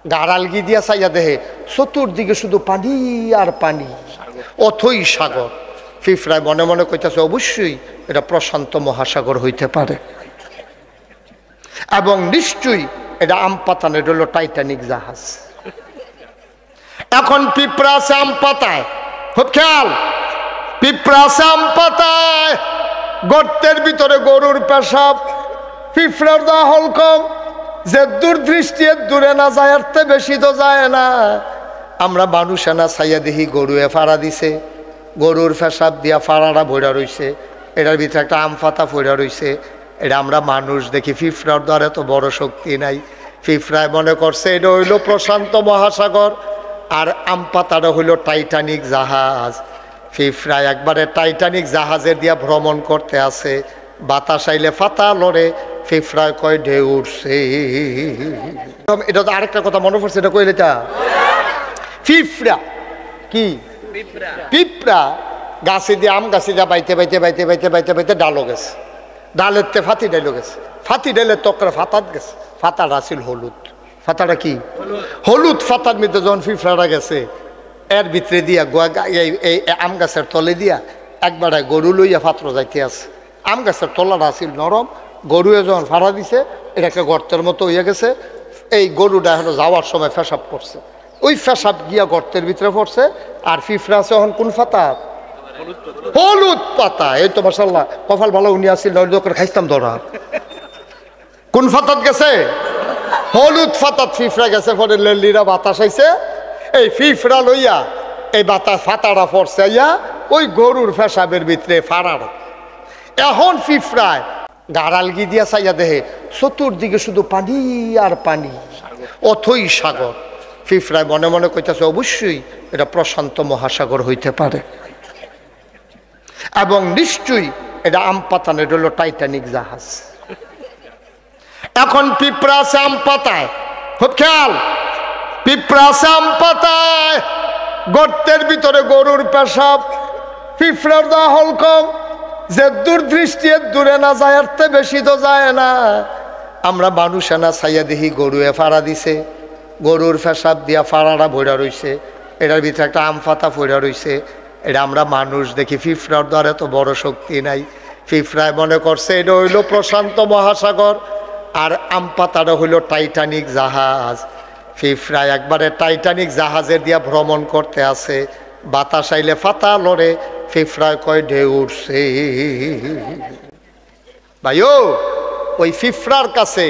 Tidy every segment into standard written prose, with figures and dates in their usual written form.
গাড়ালগি দিয়া চাইয়া দেহে চতুর্দিকে শুধু পানি আর পানি, অথই সাগর। ফিফরায় মনে মনে কইতেছে অবশ্যই এটা প্রশান্ত মহাসাগর হইতে পারে, এবং নিশ্চয়ই এটা আমপাতানের হলো টাইটানিক জাহাজ। এখন পিঁপড়া আছে আম পাতায়, খুব খেয়াল, পিঁপড়া আছে আম পাতায়, গর্তের ভিতরে গরুর পেশাব, পিঁপড়ার দাহল কম, যে দূর দৃষ্টি দূরে না যায় আর তে বেশি তো যায় না। আমরা মানুষ না ছাইয়া দেখি গরুয়ে ফাড়া দিছে, গরুর পেশাব দিয়া ফাড়াটা ভরা রইছে, এটার ভিতরে একটা আম পাতা ভরা রইছে, এটা আমরা মানুষ দেখি। পিঁপড়ার দ্বারা তো বড় শক্তি নাই, পিঁপড়ায় মনে করছে এটা হইল প্রশান্ত মহাসাগর, আর আম পাতাটা হইল টাইটানিক জাহাজ। পিঁপড়ায় একবারে টাইটানিক জাহাজের দিয়া ভ্রমণ করতে আছে, বাতাস আইলে ফাতা লড়ে, পিঁপড়ায় কয় ঢেউ উঠছে। এটা তো আরেকটা কথা মনে পড়ছে, এটা কইলে তা পিঁপড়া কি, পিঁপড়া গাছে দিয়ে আম গাছে যা বাইতে বাইতে বাইতে বাইতে বাইতে বাইতে ডালো গেছে, ডালের তে ফাতি ডাইলো গেছে, ফাতি ডাইলে তকরে ফাতাত গেছে, ফাতাটা ছিল হলুদ, ফাতাটা কি হলুদ। ফাতার মধ্যে যখন পিঁপড়াটা গেছে, এর ভিতরে দিয়া এই আম গাছের তলে দিয়া একবার গরু লইয়া পাত্র যাইতে আছে। আম গাছের তলাটা আছিল নরম, গরুয়ে যখন ফাড়া দিছে এটাকে গর্তের মতো হইয়া গেছে। এই গরুটা এখন যাওয়ার সময় পেশাব করছে, ওই পেশাব গিয়া গর্তের ভিতরে পড়ছে। আর পিঁপড়া আছে এখন কোন পাতা, হলুদ পাতা। এই তো মাশাআল্লাহ কপাল ভালো, উনি আসছিল নয় দোকান খাইতাম ধরা। কোন ফাতাত গেছে, হলুদ ফাতাত পিঁপড়া গেছে। পরে লেলিরা বাতাস আইছে, এই পিঁপড়া লইয়া এই বাতাস ফাতাটা পড়ছে ইয়া ওই গরুর পেশাবের ভিতরে ফাড়ার। এখন পিঁপড়ায় গাড়ালগি দিয়া চাইয়া দেহে চতুর্দিকে শুধু পানি আর পানি, অথই সাগর। পিঁপড়ায় মনে মনে কইতেছে অবশ্যই এটা প্রশান্ত মহাসাগর হইতে পারে, এবং নিশ্চয়ই এটা আমপাতানের হলো টাইটানিক জাহাজ। এখন পিঁপড়া আছে আম পাতায়, খুব খেয়াল, পিঁপড়া আছে আম পাতায়, গর্তের ভিতরে গরুর পেশাব, পিঁপড়ার দাহল কম, যে দূর দৃষ্টি দূরে না যায় আর তে বেশি তো যায় না। আমরা মানুষ না ছাইয়া দেখি গরুয়ে ফাড়া দিছে, গরুর পেশাব দিয়া ফাড়াটা ভরা রইছে, এটার ভিতরে একটা আম পাতা ভরা রইছে, এটা আমরা মানুষ দেখি। পিঁপড়ার দ্বারা তো বড় শক্তি নাই, পিঁপড়ায় মনে করছে এটা হইল প্রশান্ত মহাসাগর, আর আম পাতাটা হইল টাইটানিক জাহাজ। পিঁপড়ায় একবারে টাইটানিক জাহাজের দিয়া ভ্রমণ করতে আছে, বাতাস আইলে ফাতা লড়ে, পিঁপড়ায় কয় ঢেউ উঠছে। ভাইও ওই পিঁপড়ার কাছে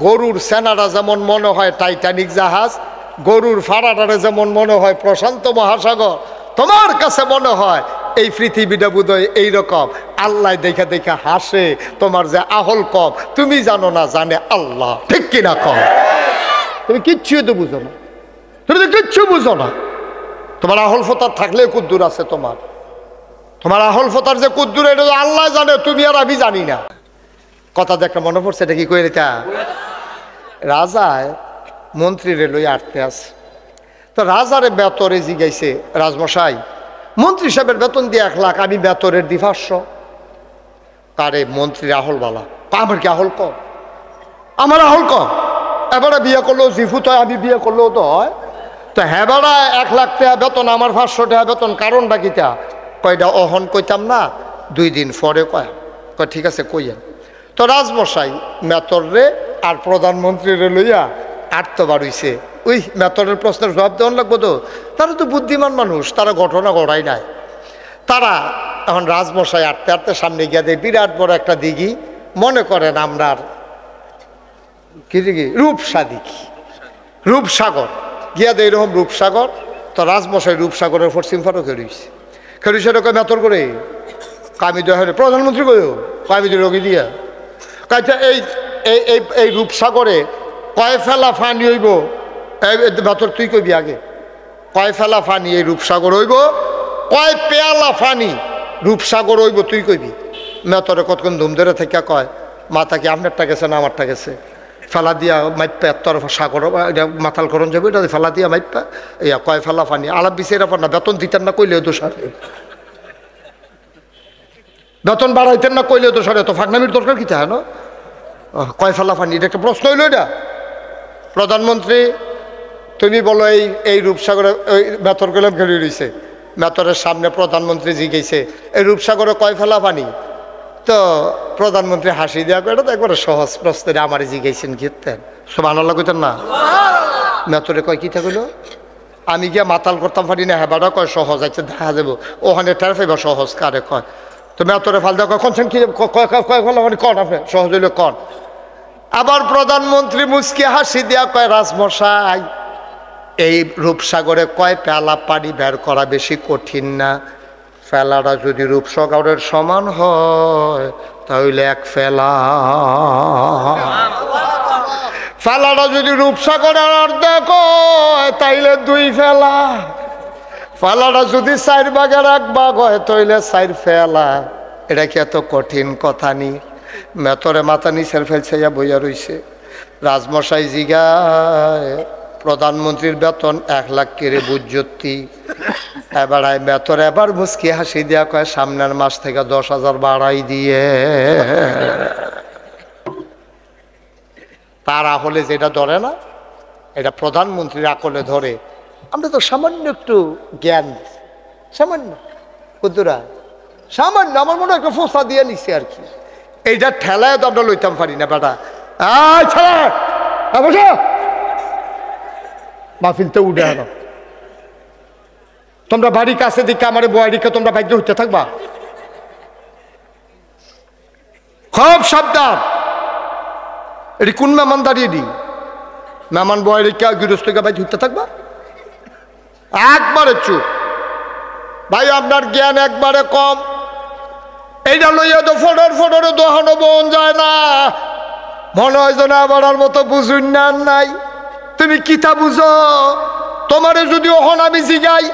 গরুর সেনাটা যেমন মনে হয় টাইটানিক জাহাজ, গরুর ফাড়াটারে যেমন মনে হয় প্রশান্ত মহাসাগর, তোমার কাছে মনে হয় এই পৃথিবীটা বোধহয় এইরকম। আল্লাহ দেখা দেখা হাসে, তোমার যে আহল কম তুমি জানো না, জানে আল্লাহ, ঠিক কিনা কম? তুমি কিচ্ছু তো বুঝো না, তুমি তো কিচ্ছু বুঝো না। তোমার আহল ফতার থাকলে কুদ্দুর আছে, তোমার আহল ফতার যে কুদ্দুর এটা আল্লাহ জানে, তুমি আর আমি জানি না। কথা দেখে মনে পড়ছে, এটা কি কই রেখা, রাজায় মন্ত্রীরে লই আটতে আছে। তো রাজারে বেতরে জিগাইছে, রাজমশাই মন্ত্রী সাহেবের বেতন দিয়ে 1 লাখ, আমি বেতরের দি 500। কারে মন্ত্রীর আহল বালা, আমার কি আহল কম? আমার আহল কম? এবারে বিয়ে করলেও জিফুত হয়, আমি বিয়ে করলেও তো হয়। তো হ্যাঁ বেড়া 1 লাখ টাকা বেতন, আমার 500 টাকা বেতন, কারণ বাকিটা কয়টা অহন কইতাম না, 2 দিন পরে কয় ঠিক আছে কইয়েন। তো রাজমশাই মেতরে আর প্রধানমন্ত্রীরে লইয়া আটতে বাড়ইছে। ওই মেতরের প্রশ্নের জবাব দেওয়ান লাগবো তো, তারা তো বুদ্ধিমান মানুষ, তারা ঘটনা ঘটাই নাই। তারা এখন রাজমশাই আটতে আটতে সামনে গিয়া দেয় বিরাট বড় একটা দিঘি, মনে করেন আমরার কি দিঘি, রূপসাগর গিয়া দেয় এরকম রূপসাগর। তো রাজমশাই রূপসাগরের পশ্চিম ফাটও খেলুইছে, কয় মেতর করে কামি দেওয়া হলে প্রধানমন্ত্রী কইও কামি দিয়ে রোগী দিয়া কাইটা এই রূপসাগরে কয় ফেলা ফানি হইব, মেতর তুই কইবি আগে, কয় ফেলা ফানি এই রূপসাগর হইব, কয় পেয়ালা ফানি রূপসাগর হইব তুই কইবি। মেতরে কতক্ষণ ধুম ধরে থেকে কয় মাথা কি আপনারটা গেছে না আমারটা গেছে, ফেলা দিয়া মাইপা তোর সাগর মাথাল করণ যাবে, এটা ফেলা দিয়া মাইপা ইয়া কয় ফেলা ফানি আলাপ বিচারা পার না, বেতন দিতেন না কইলেও দোষার, বেতন বাড়াইতেন না কইলেও দোষার, এত ফাঁকনামির দরকার কি তাই না? কয় ফেলা ফানি, এটা একটা প্রশ্ন হইল। এটা প্রধানমন্ত্রী তুমি বলো এই রূপসাগরে ওই মেথর গেলাম খেলে রয়েছে, মেথরের সামনে প্রধানমন্ত্রী জিজ্ঞেসে এই রূপসাগরে কয় ফেলা পানি? তো প্রধানমন্ত্রী হাসি দেওয়া করে তো একবারে সহজ প্রশ্নে আমার জিজ্ঞাসেন কীর্তেন সুবহানাল্লাহ কইতেন না? মেথরে কয় কী থাকলো, আমি গিয়া মাতাল করতাম পারি না, হ্যাঁ কয় সহজ আছে দেখা যাবো ওখানে টের পাইবা সহজ কারে কয়। তো মেথরে ফাল দেওয়া কয় কনছেন কি কয় ফেলা পানি কন আপনি সহজ হইলে কন। আবার প্রধানমন্ত্রী মুচকি হাসি দেওয়া কয় রাজমশাই এই রূপসাগরে কয় পেলা পানি বের করা বেশি কঠিন না, ফেলাটা যদি রূপসাগরের সমান হয় তাহলে এক ফেলা, ফেলাটা যদি রূপসাগরের অর্ধেক হয় তাইলে দুই ফেলা, ফেলাটা যদি 4 ভাগের 1 ভাগ হয় তাইলে 4 ফেলা। এটা কি এত কঠিন কথা নি? মেতরে মাথা নিচের ফেলছে বইয়া রইছে। রাজমশাই জিগায় প্রধানমন্ত্রীর বেতন 1 লাখ করে বুঝতি। এবার মেতর এবার মুচকি হাসি দিয়া কয় সামনের মাস থেকে 10,000 বাড়াই দিয়ে। তারা হলে যেটা ধরে না এটা প্রধানমন্ত্রীর আকলে ধরে। আমরা তো সামান্য একটু জ্ঞান, সামান্য কুতুরা সামান্য আমার মনে হয় একটা ফোসা দিয়ে নিচ্ছে আর কি। এইটা ঠেলায় তো আমরা লইতাম পারি না বেটা। মাহফিল তো উঠে আনো, তোমরা বাড়ির কাছে দিকে আমার বয়ারিকে তোমরা বাইরে হইতে থাকবা, খুব সাবধান। এটি কোন মেহমান দাঁড়িয়ে দি মেহমান বয়ারিকে গৃহস্থকে বাইরে হইতে থাকবা, একবারে চুপ। ভাই আপনার জ্ঞান একবারে কম, এইটা লইয়া তো ফোটরে দোহানো বোন যায় না, মনে হয় যেন আবার মতো বুঝুন না নাই। তুমি কিতা বুঝো? তোমারে যদি ওহন আমি জিগাই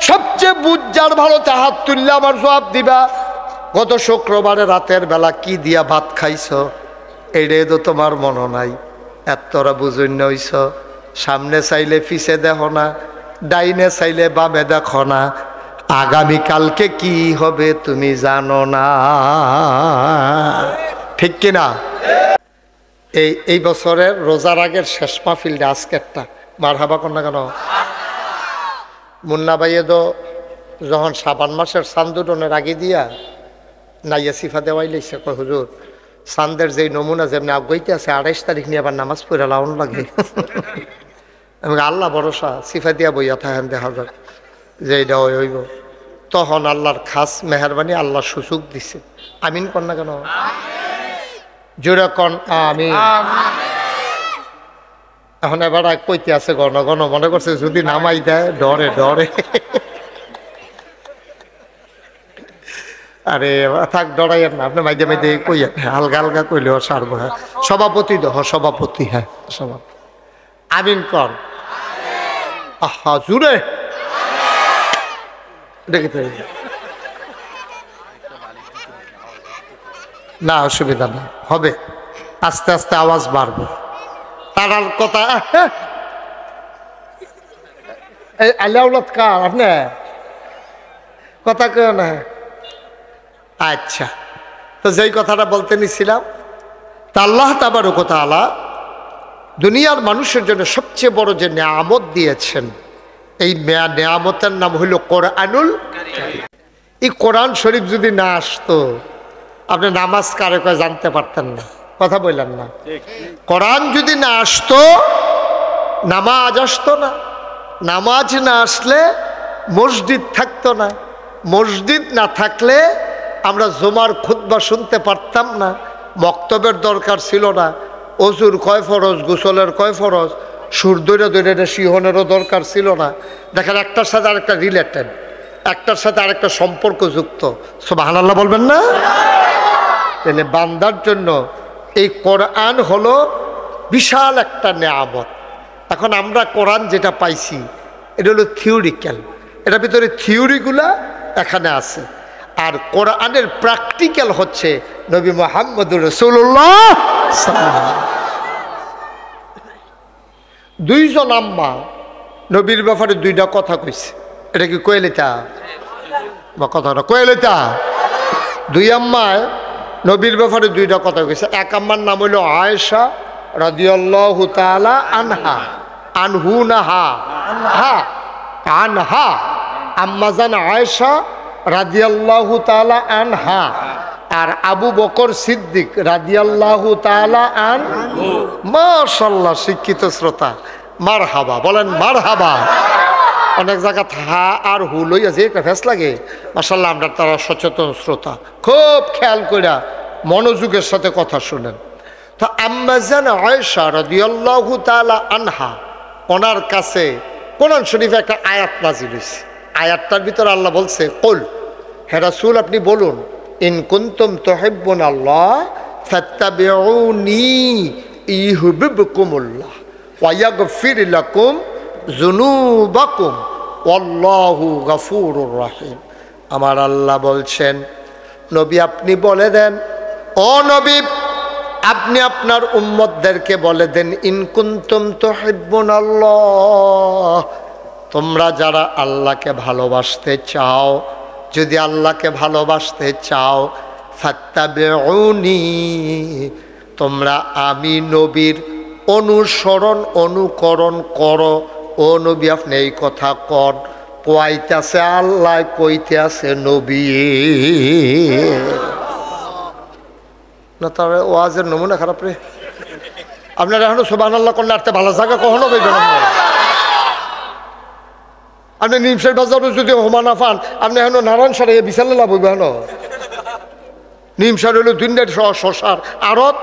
সবচেয়ে বুঝার ভালোতে হাত তুললে আমার জবাব দিবা গত শুক্রবারে রাতের বেলা কি দিয়া ভাত খাইছ, এইটাই তো তোমার মনে নাই। এতটা বুঝুন হইছ, সামনে চাইলে পিছে দেখো না, ডাইনে চাইলে বামে দেখো না, আগামীকালকে কি হবে তুমি জানো না, ঠিক কিনা? এই বছরের রোজার আগের শেষ মাহফিলটা আজকেরটা মারহাবা কর না কেন? মুন্না ভাইয়ে তো যখন শাবান মাসের চান্দুটনের আগে দিয়া নাইয়া সিফা দেওয়াই লাইছে, কয় হুজুর চান্দের যেই নমুনা যেমনি আগাইতে আছে 28 তারিখ নিয়ে আবার নামাজ পড়ে লাউন লাগে। আমি আল্লাহ ভরসা সিফা দিয়া বইয়া থাকেন দেখা যাক যে এইটা হইব। তখন আল্লাহর খাস মেহরবানি আল্লাহ সুযোগ দিছে। আমিন কর না কেন? জোরে কন আমি। এখন এবার এক কইতে আছে ঘন ঘন, মনে করছে যদি নামাই দেয় ডরে ডরে। আরে থাক ডরাইয়ের না, আপনি মাইদে মাইদে কইয়া হালকা হালকা কইলেও সারবো। হ্যাঁ সভাপতি দহ সভাপতি, হ্যাঁ সভাপতি আমিন কন। আহা জুড়ে দেখে না, অসুবিধা নেই, হবে আস্তে আস্তে আওয়াজ বাড়বে। তারার কথা আল্লাহ কার আপনি কথা কেউ না। আচ্ছা, তো যেই কথাটা বলতে নিছিলাম, তা আল্লাহ তাবারক ওয়া তাআলা দুনিয়ার মানুষের জন্য সবচেয়ে বড় যে নেয়ামত দিয়েছেন, এই নেয়ামতের নাম হইল কোরআনুল কারীম। এই কোরআন শরীফ যদি না আসতো আপনি নামাজ কারে কয় জানতে পারতেন না, কথা বললেন না। কোরআন যদি না আসতো নামাজ আসতো না, নামাজ না আসলে মসজিদ থাকতো না, মসজিদ না থাকলে আমরা জুমার খুতবা শুনতে পারতাম না, মক্তবের দরকার ছিল না, অজুর কয় ফরজ, গোসলের কয় ফরজ, সুর দৈরে দৈরে শিহনেরও দরকার ছিল না। দেখেন একটার সাথে আরেকটা রিলেটেড, একটার সাথে আরেকটা সম্পর্কযুক্ত। সুবহানাল্লাহ বলবেন না? তাহলে বান্দার জন্য এই কোরআন হলো বিশাল একটা নেয়ামত। এখন আমরা কোরআন যেটা পাইছি এটা হলো থিওরিক্যাল, এটার ভিতরে থিওরিগুলা এখানে আছে, আর কোরআনের প্র্যাকটিক্যাল হচ্ছে নবী মুহাম্মদুর রাসূলুল্লাহ। 2 জন আম্মা নবীর ব্যাপারে 2টা কথা কইছে, এটা কি কইলেতা বা কথাটা কইলেতা? 2 আম্মায় নবীর ব্যাপারে 2টা কথা কইছে। এক আম্মার নাম হইল আয়েশা রাদিয়াল্লাহু তাআলা আনহা, আনহু না হা? হা, আনহা। আম্মাজান আয়েশা রাদিয়াল্লাহু তাআলা আনহা, আর আবু বকর সিদ্দিক রাদিয়াল্লাহু তাআলা আনহু। মাশাআল্লাহ, শিক্ষিত শ্রোতা, মারহাবা বলেন, মারহাবা। অনেক জায়গা হা আর হু লইয়া যে একটা ফেস লাগে। মাশাআল্লাহ, আমরা তারা সচেতন শ্রোতা, খুব খেয়াল কইরা মনোযোগের সাথে কথা শুনেন। তো আম্মাজান আয়েশা রাদিয়াল্লাহু তাআলা আনহা, ওনার কাছে কোরআন শরীফে একটা আয়াত নাযিল হইছে। আয়াতটার ভিতরে আল্লাহ বলছে, কুল, হে রাসূল আপনি বলুন, ইন কুনতুম তুহিব্বুনাল্লাহ ফাত্তাবিউনি ইউহিব্বুকুমুল্লাহ ওয়া ইয়াগফির লাকুম যুনুবাকুম ওয়াল্লাহু গফুরুর রহিম। আমার আল্লাহ বলছেন, নবী আপনি বলে দেন, ও নবী আপনি আপনার উম্মতদেরকে বলে দেন, ইন কুনতুম তুহিব্বুনাল্লাহ, তোমরা যারা আল্লাহকে ভালোবাসতে চাও, যদি আল্লাহকে ভালোবাসতে চাও, ফাত্তাবিউনি, তোমরা আমি নবীর অনুসরণ অনুকরণ করো। ও নবী আপনি এই কথা কর, কইতাছে আল্লাহ, কইতে আছে নবী। না তার ওয়াজের নমুনা খারাপ রে। আপনারা এখনো সুবহানাল্লাহ করলে আরতে ভালো জায়গা কখনো পাইবেন না। আপনি নিমসের বাজারও যদি হোমানা পান, আপনি এখনো নারায়ণ সারে বিশালে লাভ হইবে। এখনো নিমসার হইল দুইটার শশার আড়ত,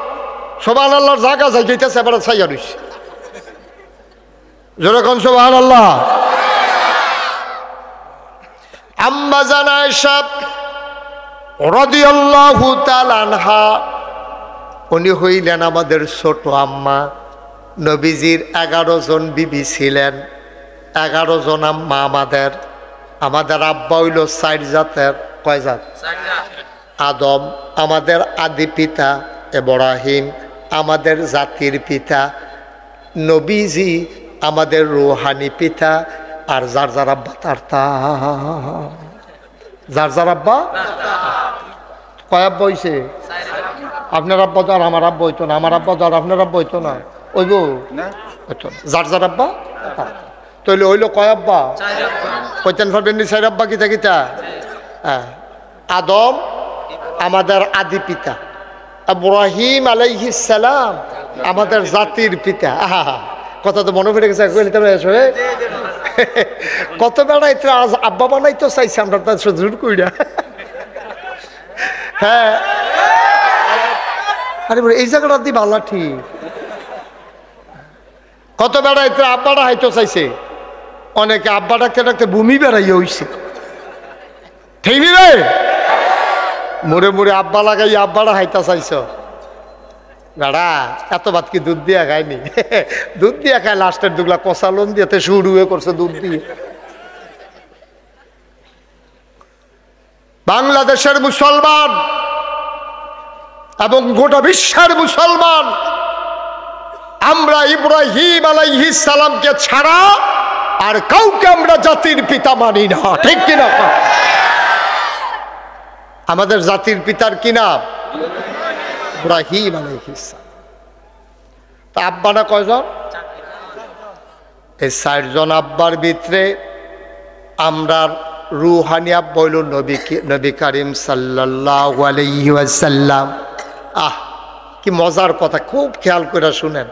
সুবহানাল্লাহর জায়গা যাইতেছে, এবার ছাইয়া রইছে। যেরকম সুবহানাল্লাহ। আম্মা জান আয়েশা রাদিয়াল্লাহু তাআলা আনহা, উনি হইলেন আমাদের ছোট আম্মা। নবীজির 11 জন বিবি ছিলেন, 11 জন আম্মা আমাদের। আমাদের আব্বা হইল 4 জাতের। কয় জাত? আদম আমাদের আদি পিতা, ইব্রাহিম আমাদের জাতির পিতা, নবীজি আমাদের রুহানি পিতা, আর যার যার আব্বা তার তা। যার যার আব্বা কয় আব্বা হইছে? আপনার আব্বা তো আর আমার আব্বা হইতো না, আমার আব্বা তো আর আপনার আব্বা হইতো না, ওইব যার যার আব্বা তৈলে হইলো কয় আব্বা? কইতেন পারবেন নি? 4 আব্বা কিতা কিতা? হ্যাঁ, আদম আমাদের আদি পিতা, ইব্রাহিম আলাইহিস সালাম আমাদের জাতির পিতা। কথা তো মনে পড়ে গেছে। কত বেড়া এটা আব্বা বানাইতো চাইছে, আমরা তার জোর কইরা। হ্যাঁ, আরে এই জায়গাটা দি ভালো ঠিক। কত বেড়া এটা আব্বাটা হাইতো চাইছে, অনেকে আব্বা ডাকতে ডাকতে ভূমি বেড়াইয়া হইছে। ঠিক রে, মুড়ে মুড়ে আব্বা লাগাই আব্বাটা হাইতা চাইছ। বেড়া এত ভাত কি দুধ দিয়া খায়নি? দুধ দিয়া খায়, লাস্টের দুগলা কষালন দিয়েতে শুরু করছে দুধ দিয়ে। বাংলাদেশের মুসলমান এবং গোটা বিশ্বের মুসলমান, আমরা ইব্রাহিম আলাইহিস সালামকে ছাড়া আর কাউকে আমরা জাতির পিতা মানি না। ঠিক কিনা? আমাদের জাতির পিতার কি নাম? ইব্রাহিম আলাইহিস সালাম। তা আব্বাটা কয়জন? এই 4 জন আব্বার ভিতরে আমরা রুহানি আব্বা হইল নবী করিম সাল্লাল্লাহু আলাইহি ওয়াসাল্লাম। আহ কি মজার কথা, খুব খেয়াল করে শুনেন।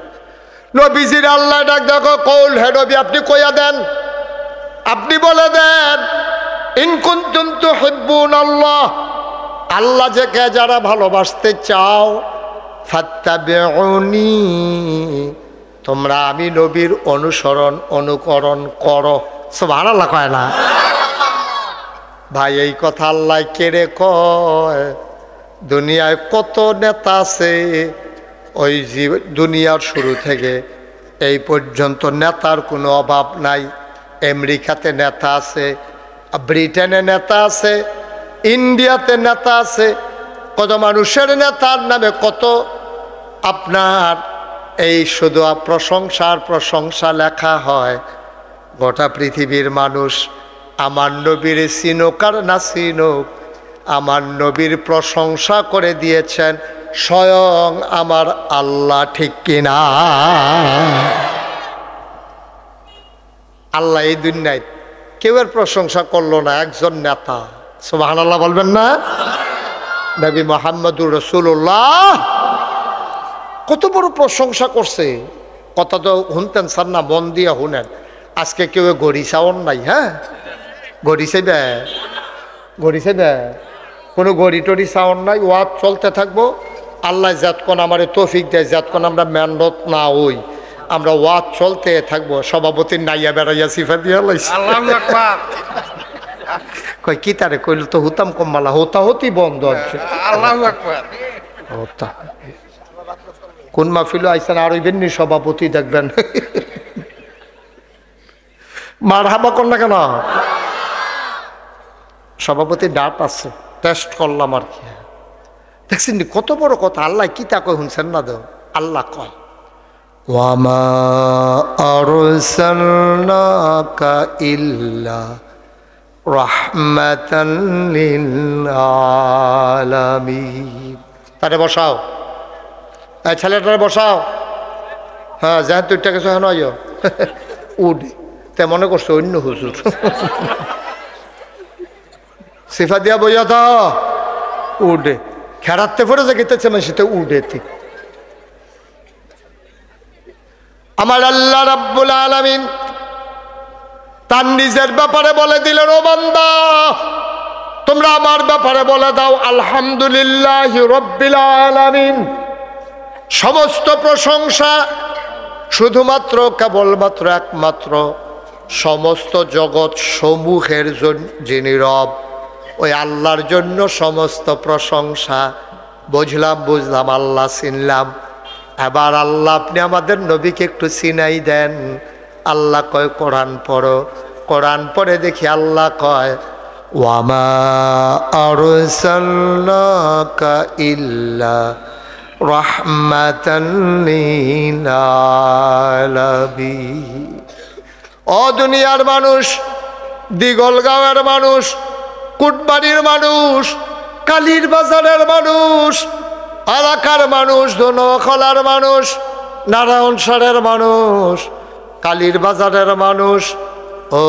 নবীজির আল্লাহ ডাক দেখো, কৌল, হে নবী আপনি কইয়া দেন, আপনি বলে দেন, ইন কুনতুম তুহিব্বুনাল্লাহ, আল্লাহ যাকে যারা ভালোবাসতে চাও, ফাত্তাবিউনি, তোমরা আমি নবীর অনুসরণ অনুকরণ করো। সুবহানাল্লাহ কয় না? ভাই এই কথা আল্লাহ কেড়ে কয়? দুনিয়ায় কত নেতা আছে, ওই দুনিয়ার শুরু থেকে এই পর্যন্ত নেতার কোনো অভাব নাই। আমেরিকাতে নেতা আছে, ব্রিটেনে নেতা আছে, ইন্ডিয়াতে নেতা আছে, কত মানুষের নেতার নামে কত আপনার এই শুধু প্রশংসা লেখা হয়। গোটা পৃথিবীর মানুষ আমার নবীর চিনুক আর না চিনুক, আমার নবীর প্রশংসা করে দিয়েছেন স্বয়ং আমার আল্লাহ। ঠিক কিনা? আল্লাহ এই দুনিয়ায় কেউ এর প্রশংসা করলো না, একজন নেতা, সুবহানাল্লাহ বলবেন না? নবী মুহাম্মদুর রাসূলুল্লাহ কত বড় প্রশংসা করছে, কথা তো শুনতেন স্যার না, মন দিয়ে শুনেন। আজকে কেউ গড়ি চাওন নাই, হ্যাঁ গড়ি চাইবে, গড়ি চাইবে, কোনো গড়ি টড়ি চাওন নাই, ওয়াজ চলতে থাকবো। আল্লাহ যাতক্ষণ আমার তৌফিক দেয়, যাতক্ষণ আমরা মেহনত না হই, আমরা ওয়াজ চলতে থাকবো। সভাপতির নাইয়া বেড়াইয়া সিফা দিয়া লাইছে, কয় কি তারে কইল তো হুতাম কম্মালা, হোতা হতি বন্ধ হচ্ছে। হোতা কোন মাহফিল আইসেন আর হইবেননি সভাপতি দেখবেন মারহাবা কর না কেন, সভাপতি ডাট আছে, টেস্ট করলাম আর কি। দেখছেন কত বড় কথা, আল্লাহ কি তা কয় শুনছেন না? দেও আল্লাহ কয় ওয়ামা আরসালনাকা ইল্লা রাহমাতান লিল আলামিন। তারে বসাও, এই ছেলেটারে বসাও, হ্যাঁ যা তুইটা কিছু হ্যাঁ নয় উঠে তে মনে করছো অন্য হুজুর সিফা দিয়া বইয়া থা উঠে খেরাতে পড়ে যে গেতেছে মানে সেটা উঠে। ঠিক আমার আল্লাহ রাব্বুল আলামিন তার নিজের ব্যাপারে বলে দিলেন, ও বান্দা তোমরা আমার ব্যাপারে বলে দাও আলহামদুলিল্লাহি রাব্বিল আলামিন। সমস্ত প্রশংসা শুধুমাত্র কেবলমাত্র একমাত্র সমস্ত জগৎ সমূহের যিনি রব ওই আল্লাহর জন্য সমস্ত প্রশংসা। বুঝলাম আল্লাহ চিনলাম, এবার আল্লাহ আপনি আমাদের নবীকে একটু চিনাই দেন। আল্লাহ কয় কোরআন পড়ো, কোরআন পড়ে দেখি আল্লাহ কয় ওয়ামা আরসালনাকা ইল্লা রাহমাতান লিল আলামিন। ও দুনিয়ার মানুষ, দিগলগাঁওয়ের মানুষ, কুটবাড়ির মানুষ, কালীর বাজারের মানুষ, এলাকার মানুষ, ধনখলার মানুষ, নারায়ণসরের মানুষ, কালীর বাজারের মানুষ, ও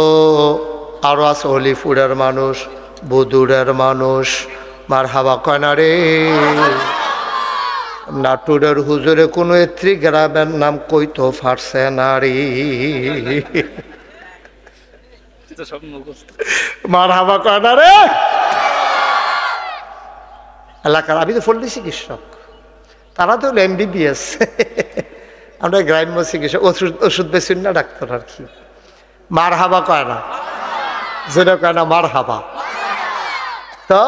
আরো আছে হলিপুরের মানুষ, বুদুরের মানুষ, মারহাবা কয়না রে। নাটুরের হুজুরে কোনো এত্রি গ্রামের নাম কইতো ফারছে না রে, মারহাবা কয়না রে। এলাকার আমি তো ফল্লি চিকিৎসক, তারা তো হলো MBBS, আমরা গ্রাম্য চিকিৎসক, ওষুধ বেশি না ডাক্তার আর কি। মারহাবা কয় না, যেটা কয় না মারহাবা। তো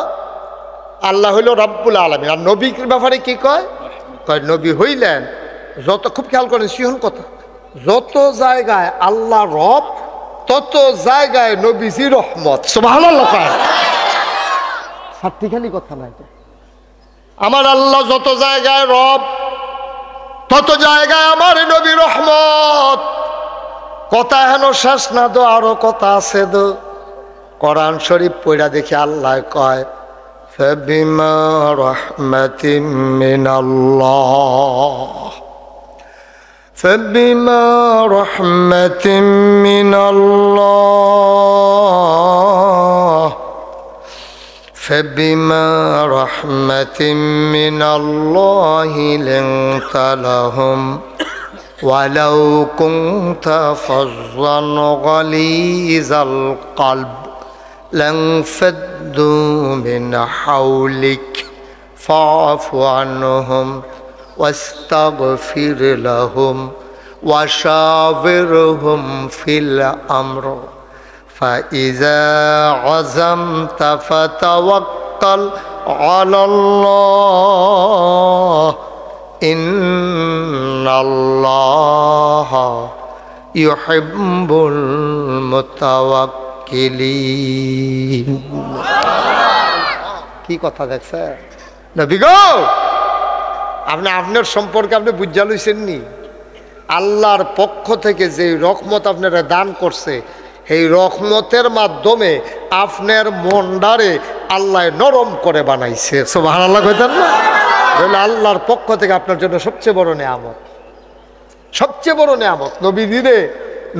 আল্লাহ হইল রব্বুল আলামিন। আর নবীর ব্যাপারে কি কয়? কয় নবী হইলেন যত, খুব খেয়াল করেন সিহন কথা, যত জায়গায় আল্লাহ রব তত জায়গায় নবীজি রহমত। সুবহানাল্লাহ কয়, সাতটিখানি কথা নাই। আমার আল্লাহ যত জায়গায় রব তত জায়গায় আমার নবী রহমত। কথা হেন শেষ না দো, আরো কথা আছে দো। কোরআন শরীফ পড়া দেখি আল্লাহ কয় ফাবিমা রাহমাতিম মিনাল্লাহ, ফাবিমা রাহমাতিম মিনাল্লাহ, ফাবিমা রাহমাতিম মিনাল্লাহি লিনতা লাহুম ওয়ালাউ কুনতা ফাজ্জান গালিযাল কলব লানফাদ্দু মিন হাওলিক ফা'ফু আনহুম ওয়াস্তাগফির লাহুম ওয়াশাবিরহুম ফিল আমর فإذا عزمت فتوكل على الله إن الله يحب المتوكلين। কি কথা দেখছে নবী গো, আপনি আপনার সম্পর্কে আপনি বুঝা লইছেন নি? আল্লাহর পক্ষ থেকে যে রহমত আপনারা দান করছে, এই রহমতের মাধ্যমে আপনার মনটারে আল্লাহ নরম করে বানাইছে। সুবহানাল্লাহ কইতেন না? আল্লাহর পক্ষ থেকে আপনার জন্য সবচেয়ে বড় নেয়ামত, সবচেয়ে বড় নেয়ামত। নবী দিনে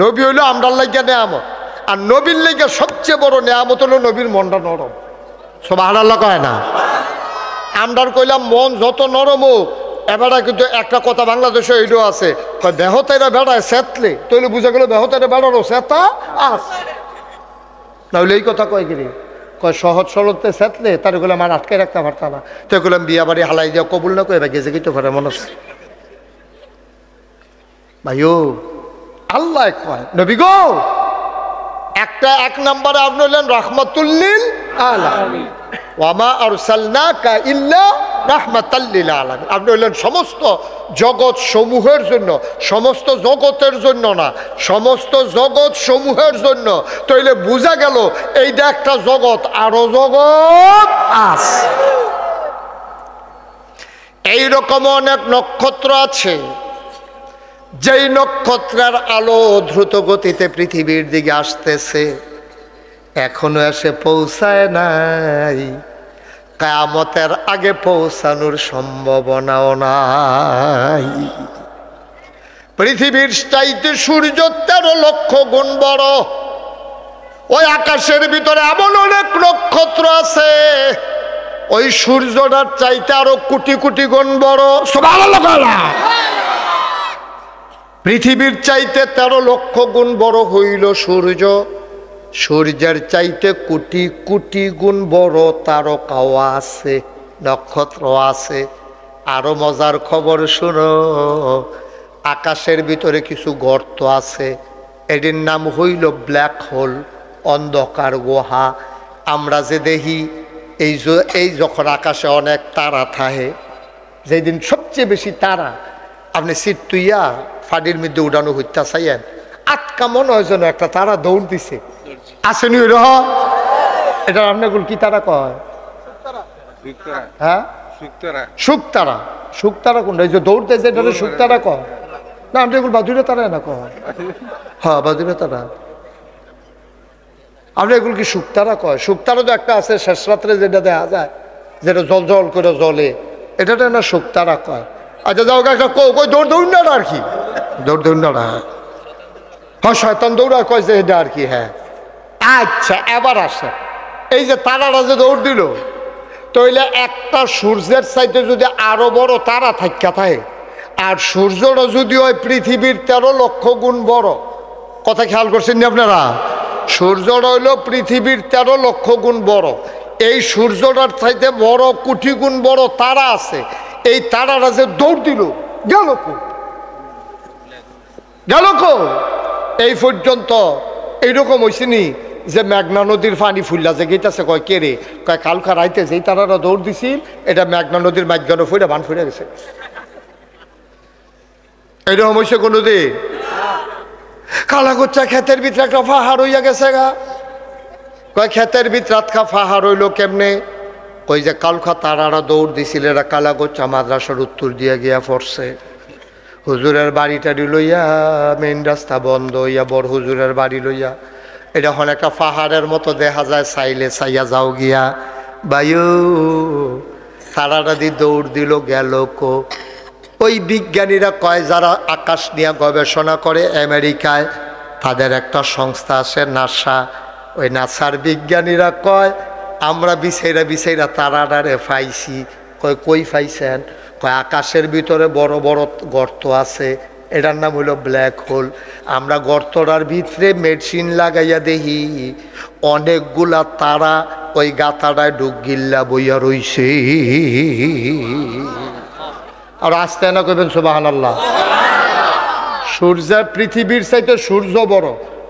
নবী হইলো আমরার লাগিয়া নেয়ামত, আর নবীর লাগিয়া সবচেয়ে বড় নেয়ামত হলো নবীর মনটা নরম। সুবহানাল্লাহ কয় না? আমরার কইলাম মন যত নরম হোক, এবারে কিন্তু একটা কথা বাংলাদেশে এইটাও আছে, বেহতাইরা বেড়ায় সেতলে, তৈলে বুঝা গেল বেহতাইরা বেড়ারও সেতা আস, নাহলে এই কথা কয় গিরি কয় সহজ সরলতে সেতলে তার গুলো আমার আটকে রাখতে পারতাম না, তো এগুলাম বিয়া বাড়ি হালাই দিয়া কবুল না করে গেছে কিন্তু পারে মনে হচ্ছে ভাইও। আল্লাহ কয় নবী গো একটা এক নম্বরে আপনি হলেন রাহমাতুল্লিল আলামিন, ওয়ামা আরসালনাকা ইল্লা রাহমাতাল লিল আলামিন। আপনি হলেন সমস্ত জগৎ সমূহের জন্য, সমস্ত জগতের জন্য না, সমস্ত জগৎ সমূহের জন্য। তাইলে বোঝা গেল এইটা একটা জগৎ, আরো জগৎ আছে। এইরকম অনেক নক্ষত্র আছে যেই নক্ষত্রের আলো দ্রুত গতিতে পৃথিবীর দিকে আসতেছে, এখনো এসে পৌঁছায় নাই, কিয়ামতের আগে পৌঁছানোর সম্ভাবনাও নাই। পৃথিবীর চাইতে সূর্য 13 লক্ষ গুণ বড়। ওই আকাশের ভিতরে এমন অনেক নক্ষত্র আছে ওই সূর্যটার চাইতে আরো কোটি কোটি গুণ বড়। সুবহানাল্লাহ। পৃথিবীর চাইতে 13 লক্ষ গুণ বড় হইল সূর্য, সূর্যের চাইতে কোটি কোটি গুণ বড় তারকাও আছে, নক্ষত্র আছে। আরো মজার খবর শুনো, আকাশের ভিতরে কিছু গর্ত আছে, এটির নাম হইল ব্ল্যাক হোল, অন্ধকার গুহা। আমরা যে দেখি এই যখন আকাশে অনেক তারা থাকে, যেদিন সবচেয়ে বেশি তারা, আপনি সিট তুইয়া ফাডির মধ্যে উড়ানো হইতা চাইয়েন, আটকা মনে হয় যেন একটা তারা দৌড় দিছে, আসেনি ওই রহ। এটা আপনাগুলো কি তারা কয়? হ্যাঁ শুকতারা। শুকতারা কোনটা? এই যে দৌড়তেছে এটা শুকতারা কয় না? আপনি এগুলো বাদুড়ে তারা না কয়? হ্যাঁ বাদুড়ে তারা। আপনি এগুলো কি শুকতারা কয়? শুকতারা তো একটা আছে শেষ রাত্রে যেটা দেখা যায়, যেটা জল জল করে জ্বলে, এটা না শুকতারা কয়। আচ্ছা যাও একটা কই দৌড় দৌড়াটা আর কি, দৌড় দৌড়াটা, হ্যাঁ শয়তান দৌড়া কয় যে এটা আর কি। হ্যাঁ আচ্ছা এবার আসে, এই যে তারাটা যে দৌড় দিল, তাইলে একটা সূর্যের চাইতে যদি আরো বড় তারা থাকা থাকে, আর সূর্যটা যদি হয় পৃথিবীর 13 লক্ষ গুণ বড়, কথা খেয়াল করছেন নি আপনারা? সূর্যটা হইল পৃথিবীর 13 লক্ষ গুণ বড়। এই সূর্যটার চাইতে বড় কোটি গুণ বড় তারা আছে, এই তারাটা যে দৌড় দিল গেল কো, গেল কো? এই পর্যন্ত এইরকম হয়েছে নি যে মেঘনা নদীর পানি ফুললা যে গেইতেছে, কয় কে রে? কয় কালকা রাইতে যেই তারারা দৌড় দিছিল এটা মেঘনা নদীর মাঝখানে ফুইরা বান ফুইরা গেছে। এইরকম হয়েছে কোনোদিন? কালাগোচ্চা ক্ষেতের ভিতরে একটা পাহাড় হইয়া গেছে গা। কয় ক্ষেতের ভিতরে রাতকা পাহাড় হইলো কেমনে? কই যে কালকা তারারা দৌড় দিছিল, এরা কালাগোচ্চা মাদ্রাসার উত্তর দিয়ে গিয়া পড়ছে। হুজুরের বাড়িটারি লইয়া মেইন রাস্তা বন্ধ হইয়া বড় হুজুরের বাড়ি লইয়া, এটা এখন একটা পাহাড়ের মতো দেখা যায়, চাইলে চাইয়া যাও গিয়া বায়ু তারাটা দিয়ে দৌড় দিল গেল কো? ওই বিজ্ঞানীরা কয় যারা আকাশ নিয়ে গবেষণা করে আমেরিকায়, তাদের একটা সংস্থা আছে নাসা, ওই নাসার বিজ্ঞানীরা কয় আমরা বিছাইরা তারাটারে পাইছি। কয় কই পাইছেন? কয় আকাশের ভিতরে বড় বড় গর্ত আছে, এটার নাম হলো ব্ল্যাক হোল। আমরা গর্তটার ভিতরে মেডিসিন লাগাইয়া দেখি অনেকগুলা তারা ওই গাতাটায় ডুগিল্লা বইয়া রইছে। আর আসতে না কইবেন সুবহানাল্লাহ। সূর্যের পৃথিবীর চাইতে সূর্য বড়,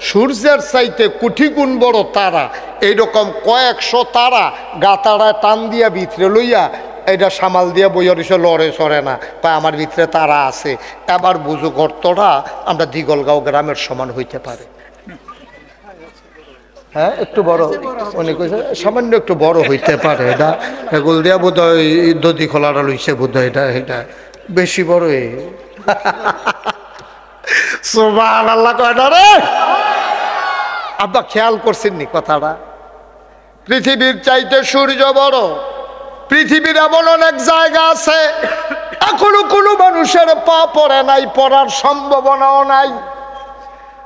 সূর্যের চাইতে কোটি গুণ বড় তারা। এইরকম কয়েকশো তারা গাতাড়ায় টান দিয়া ভিতরে লইয়া এটা সামাল দিয়া বইয়া রইছে, লড়ে সরে না। কয় আমার ভিতরে তারা আছে। এবার বুঝো গর্তটা আমরা দিগলগাঁও গ্রামের সমান হইতে পারে। হ্যাঁ একটু বড়, উনি কইছে সামান্য একটু বড় হইতে পারে। এটা এগুল দিয়া বোধ হয় দধি খোলাটা লইছে বোধ হয়, এটা বেশি বড়। সুবহানাল্লাহ কয় না রে? আব্বা খেয়াল করছেননি কথাটা? পৃথিবীর চাইতে সূর্য বড়। পৃথিবীর এমন অনেক জায়গা আছে এখনো কোনো মানুষের পা পড়ে নাই, পড়ার সম্ভাবনাও নাই।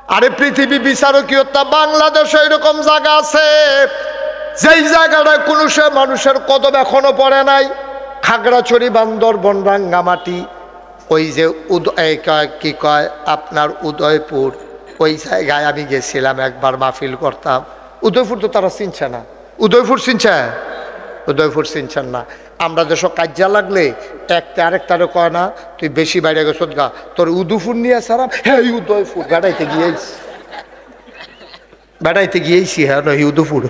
আরে পৃথিবী বিচারকীয়তা বাংলাদেশে এরকম জায়গা আছে যেই জায়গাটায় কোনো সে মানুষের কদম এখনো পড়ে নাই। খাগড়াছড়ি, বান্দরবন, রাঙ্গামাটি, ওই যে কি কয় আপনার উদয়পুর, ওই জায়গায় আমি গেছিলাম একবার, মাহফিল করতাম। উদয়পুর তো তারা চিনছে না। উদয়পুর চিনছে? উদয়পুর চিনছেন না। আমরা যেসব কাজ্যা লাগলে একটা আরেকটারে কয় না তুই বেশি বাইরে গেছ গা, তোর উদয়পুর নিয়ে সারাম। হ্যাঁ উদয়পুর বেড়াইতে গিয়েছি, বেড়াইতে গিয়েছি। হ্যাঁ না উদয়পুর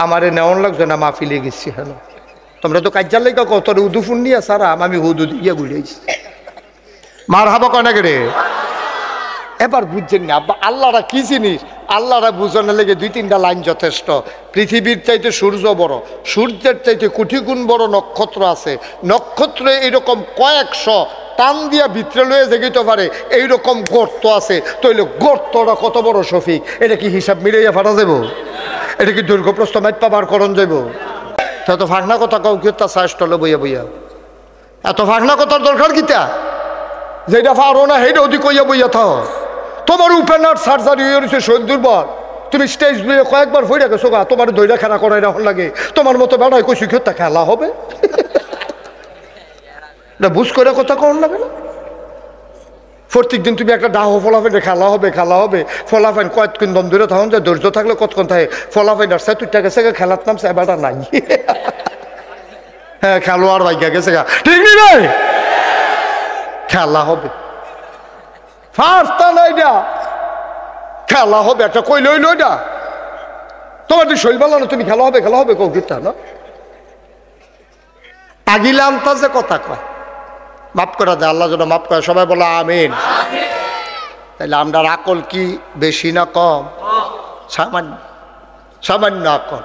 আমারে নেওয়ান লাগছে না, মাহফিলে গেছি। হ্যাঁ তোমরা তো কাজ্যার লেগে কো তোর উদয়পুর নিয়ে সারাম, আমি হুদু দিয়ে বুঝেছি। মার হাবা কয় না রে। এবার বুঝছেন না আল্লাহরা কি জিনিস, আল্লাহরা বুঝানোর লেগে 2-3টা লাইন যথেষ্ট। পৃথিবীর চাইতে সূর্য বড়, সূর্যের চাইতে কোটি গুণ বড় নক্ষত্র আছে। নক্ষত্রে এরকম কয়েকশো টান দিয়া ভিতরে লয়ে যেতে পারে এইরকম গর্ত আছে। তাইলে গর্তটা কত বড় শফিক, এটা কি হিসাব মিলাইয়া ফাটা যাব? এটা কি দৈর্ঘ্য প্রস্থ মাইপা বার করণ যাব? তো ফাঁকনা কথা কাউ কি তা চাষটলে বইয়া বইয়া এত ফাঁকনা কথার দরকার কিতা? যেটা পারো না সেইটা অধিক কইয়া বইয়া থাও। তোমার উপেনার সার্জারি হয়ে রয়েছে, শরীর দুর্বল, তুমি স্টেজ দিয়ে কয়েকবার হয়ে গেছো গা, তোমার দইটা খেলা করাই রাখুন লাগে। তোমার মতো বেড়াই কইছি তা খেলা হবে না, বুঝ করে কথা কখন লাগে না? প্রত্যেক দিন তুমি একটা ডাহ ফলাফেন খেলা হবে, খেলা হবে, ফলাফেন কয়েকদিন দম ধরে তখন যে ধৈর্য থাকলে কতক্ষণ থাকে ফলাফেন আর তুই গেছে খেলার নাম সে বেড়া নাই। হ্যাঁ খেলোয়াড় ভাইগা গেছে গা, ঠিক নেই? খেলা হবে, খেলা হবে একটা কই লইল না তোমার শৈল বেলা না, তুমি খেলা হবে, খেলা হবে কৌ গীতা না আগিলে আন্তাজে কথা কয়। মাফ করা যায়, আল্লাহ যেন মাফ করে। সবাই বলো আমিন। তাইলে আমরা আকল কি বেশি না কম? সামান্য, সামান্য আকল।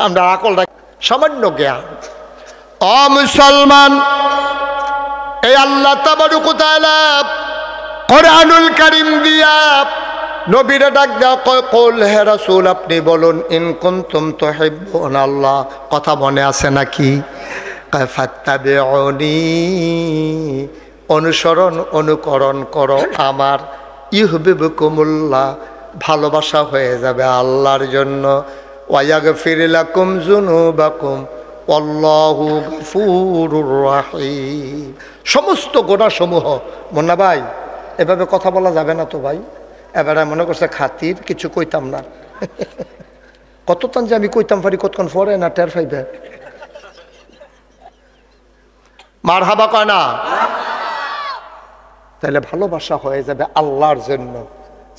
আমরা আকলটা সামান্য জ্ঞান। ও মুসলমান, এই আল্লাহ তাবারক ওয়া তাআলা কোরআনুল কারীম দিয়া নবীরে ডাক দেয়া কয় কুল হে রাসূল আপনি বলুন ইন কুনতুম তুহিব্বুনাল্লাহ। কথা মনে আছে নাকি? কয় ফাত্তাবিউনি, অনুসরণ অনুকরণ করো আমার, ইউহিব্বুকুমুল্লাহ, ভালোবাসা হয়ে যাবে আল্লাহর জন্য, ওয়া ইয়াগফির লাকুম যুনুবাকুম আল্লাহু গফুরুর রহিম। সমস্ত গুনাহসমূহ, মুন্না ভাই এভাবে কথা বলা যাবে না তো ভাই। এবারে মনে করছে খাতির কিছু কইতাম না। কতক্ষণ যে আমি কইতাম পারি কতক্ষণ পরে না টের পাইবে। মার হাবা কয় না? তাহলে ভালোবাসা হয়ে যাবে আল্লাহর জন্য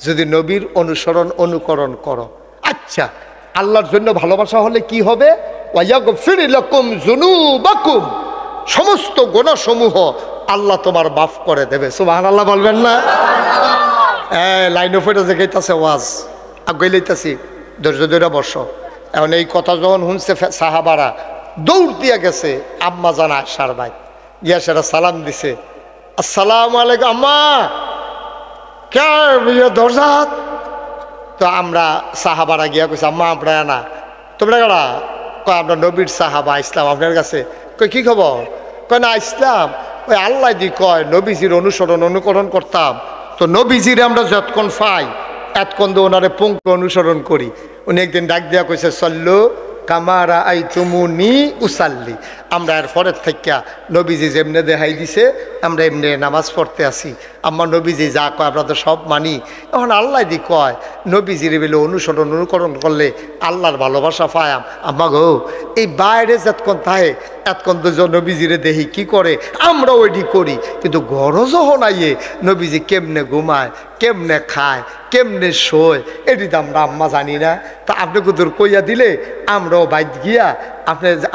যদি নবীর অনুসরণ অনুকরণ করো। আচ্ছা, আল্লাহর জন্য ভালোবাসা হলে কি হবে? ওয়ায়াগফির লাকুম যুনুবাকুম, সমস্ত গুনাহসমূহ আল্লাহ তোমার মাফ করে দেবে। সুবহানাল্লাহ বলবেন না? লাইন অফ এটা যে গাইতাছে ওয়াজ আগে লইতাছি, ধৈর্য ধরে বসো। এখন এই কথা যখন শুনছে সাহাবারা দৌড় দিয়া গেছে আম্মা জান আয়েশার ভাই, গিয়া সেটা সালাম দিছে, আসসালামু আলাইকুম আম্মা, কে দরজা। তো আমরা সাহাবারা গিয়া কইছি আম্মা আপনারা না, তোমরা কেডা? কয় আমরা নবীর সাহাবা ইসলাম আপনার কাছে। কই কি খবর? কয় না ইসলাম ওই আল্লাহ দি কয় নবীজির অনুসরণ অনুকরণ করতাম, তো নবীজির আমরা যতক্ষণ পাই এতক্ষণ তো ওনারে পঙ্ক্তি অনুসরণ করি। উনি একদিন ডাক দিয়া কইছে সল্লু কামারা আই তুমুনি উসাল্লি, আমরা এর পরের থেকে নবীজি যেমনে দেখাই দিছে আমরা এমনি নামাজ পড়তে আসি। আমার নবীজি যা কয় আমরা তো সব মানি। এখন আল্লাহ দি কয় নবীজির বেলে অনুসরণ অনুকরণ করলে আল্লাহর ভালোবাসা পায়াম। আম্মা গো এই বাইরে যতক্ষণ থাকে এতক্ষণ তো নবীজিরে দেখি কি করে আমরা ওইটি করি, কিন্তু গরজও হনাইয়ে নবীজি কেমনে ঘুমায়, কেমনে খায়, কেমনে শোয় এটি তো আমরা আম্মা জানি না। তা আপনি কুদুর কইয়া দিলে আমরাও বাইত গিয়া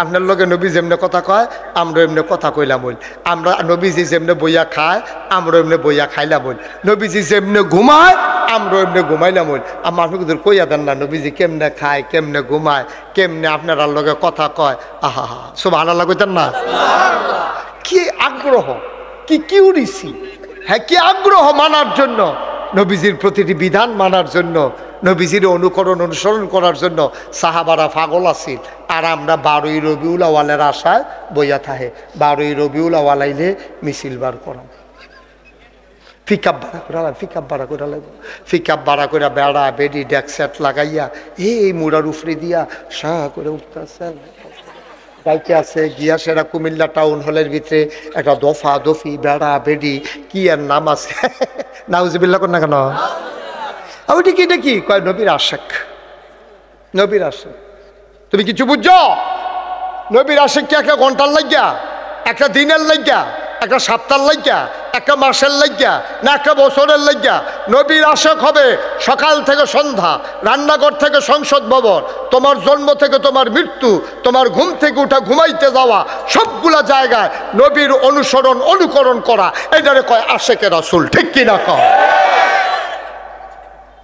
আপনার লগে নবী যেমনে কথা কয় আমরা এমনি কথা কইলাম বল, আমরা নবীজি যেমনে বইয়া খায় আমরা এমনি বইয়া খাইলাম বল, নবীজি যেমনে ঘুমায় আমরা এমনি ঘুমাইলাম বল। আমার আপনি কুদুর কইয়া দেন না নবীজি কেমনে খায়, কেমনে ঘুমায়, কেমনে আপনার লগে কথা কয়। আহা হা সুবহানাল্লাহ কইতেন না? কি আগ্রহ, কি কিউরিসি, হ্যাঁ কি আগ্রহ মানার জন্য, নবীজির প্রতিটি বিধান মানার জন্য, নবীজির অনুকরণ অনুসরণ করার জন্য সাহাবারা পাগল আছিল। আর আমরা 12ই রবিউল আওয়ালের আশায় বইয়া থাহে, 12ই রবিউল আওয়াল আইলে মিছিল বার করাম। পিকআপ ভাড়া করে পিকআপ ভাড়া করে লাগবো পিকআপ ভাড়া করে বেড়া বেডি ডেক সেট লাগাইয়া এই মুড়ার উফরে দিয়া সাঁ করে উঠতেছেন যাইতে আছে গিয়া সেরা কুমিল্লা টাউন হলের ভিতরে একটা দফা দফি বেড়া বেডি কি আর নাম আছে নাউজুবিল্লাহ কর না কেন ওইটা কি এটা কি কয় নবীর আশেক নবীর আশেক তুমি কিছু বুঝছো নবীর আশেক কি একটা ঘন্টার লাগিয়া একটা দিনের লাগিয়া একটা সপ্তাহের লাগিয়া একটা মাসের লাগিয়া না একটা বছরের লাগিয়া নবীর আশেক হবে সকাল থেকে সন্ধ্যা রান্নাঘর থেকে সংসদ ভবন তোমার জন্ম থেকে তোমার মৃত্যু তোমার ঘুম থেকে উঠা ঘুমাইতে যাওয়া সবগুলা জায়গায় নবীর অনুসরণ অনুকরণ করা এটারে কয় আশেকে রাসূল ঠিক কিনা কয়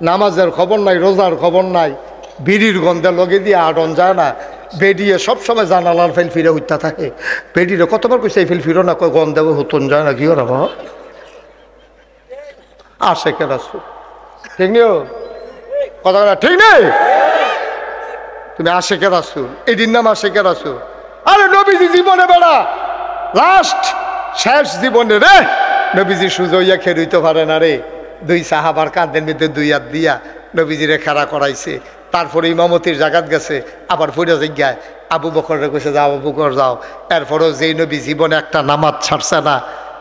নামাজের খবর নাই রোজার খবর নাই বিড়ির গন্ধে লগে দিয়ে আড়ন যায় না বেডিয়ে সবসময় জানালার ফেল ফিরে উঠতে থাকে বেডিরে কতবার কইছে এই ফেল ফিরো না কয় গন্ধে হতন যায় না কি ওরা আশেকে রাসূল ঠিক নেই কথা ঠিক নেই তুমি আশেকে রাসূল এটির নাম আশেকে রাসূল আরে নবীজি জীবনে বেড়া লাস্ট শেষ জীবনে রে নবীজি সুজইয়া খেয়ে হইতে পারে না রে দুই সাহাবার কাঁধের মধ্যে দুই হাত দিয়া নবীজিরে খাড়া করাইছে তারপরে ইমামতির জাগাত গেছে আবার ফিরে জিজ্ঞায় আবু বকরে কইছে যাও আবু বকর যাও এরপরেও যেই নবী জীবনে একটা নামাজ ছাড়ছে না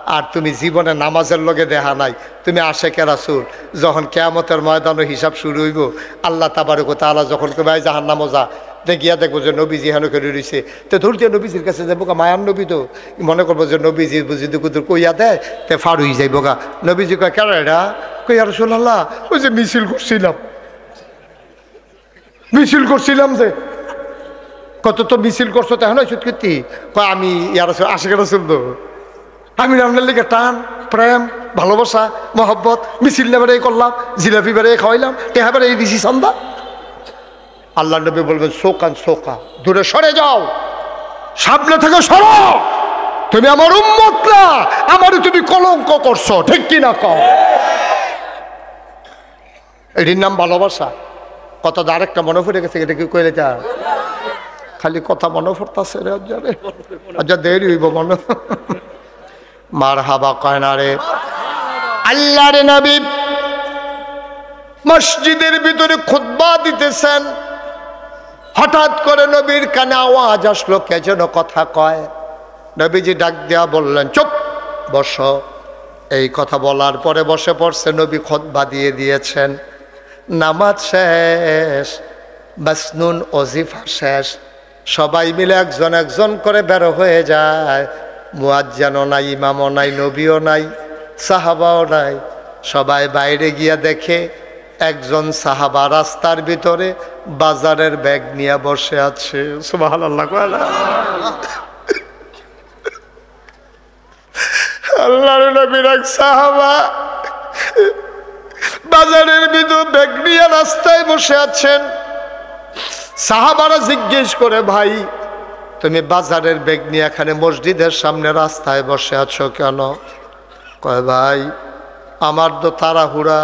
আর তুমি জীবনে নামাজের লগে দেখা নাই তুমি আশেকে রাসূল যখন কিয়ামতের ময়দানে হিসাব শুরু হইব আল্লাহ তাবারক ওয়া তাআলা যখন কবে জাহান্নামে যা দেখিয়া দেখবো যে নবীজি হেন করে রয়েছে তো ধরতে নবীজির কাছে যাবো গা মায়ার নবী তো মনে করবো যে নবীজি বুঝি দুকুদুর কইয়া দেয় তে ফার হয়ে যাইব গা নবীজি কয় কেন এটা কই আর রাসূলুল্লাহ ওই যে মিছিল করছিলাম যে কত তো মিছিল করছো তো এখন সুৎকৃতি কয় আমি ইয়ার আশেকে রাসূল তো আমি রান্নার লেগে টান প্রেম ভালোবাসা মহব্বত মিছিল নেবারে করলাম জিলাপি বেড়ে খাওয়াইলাম টেহা বেড়ে দিছি সন্ধ্যা আল্লাহ নবী বলবেন শোকান শোকা দূরে সরে যাও সামনে থেকে সরো তুমি আমার উম্মত না আমারও তুমি কলঙ্ক করছো ঠিক কিনা কও এটির নাম ভালোবাসা কত আরেকটা মনে পড়ে গেছে এটা কি কইলে যা খালি কথা মনে পড়তাছে রে আজ্জা দেরি হইব মনে মারহাবা কয় না রে আল্লাহর নবী মসজিদের ভিতরে খুতবা দিতেছেন হঠাৎ করে নবীর কানে আওয়াজ আসলো কে যেন কথা কয় নবীজি ডাক দিয়া বললেন চুপ বসো এই কথা বলার পরে বসে পড়ছে নবী খুতবা দিয়ে দিয়েছেন নামাজ শেষ মাসনুন ওজিফা শেষ সবাই মিলে একজন একজন করে বের হয়ে যায় মুয়াজ্জিনও নাই ইমামও নাই নবীও নাই সাহাবাও নাই সবাই বাইরে গিয়া দেখে একজন সাহাবা রাস্তার ভিতরে বাজারের ব্যাগ নিয়ে বসে আছে সুবহানাল্লাহ আল্লাহর নবীর এক সাহাবা বাজারের ভিতর ব্যাগ নিয়ে রাস্তায় বসে আছেন সাহাবারা জিজ্ঞেস করে ভাই তুমি বাজারের ব্যাগ নিয়ে এখানে মসজিদের সামনে রাস্তায় বসে আছো কেন কয় ভাই আমার তো তাড়াহুড়া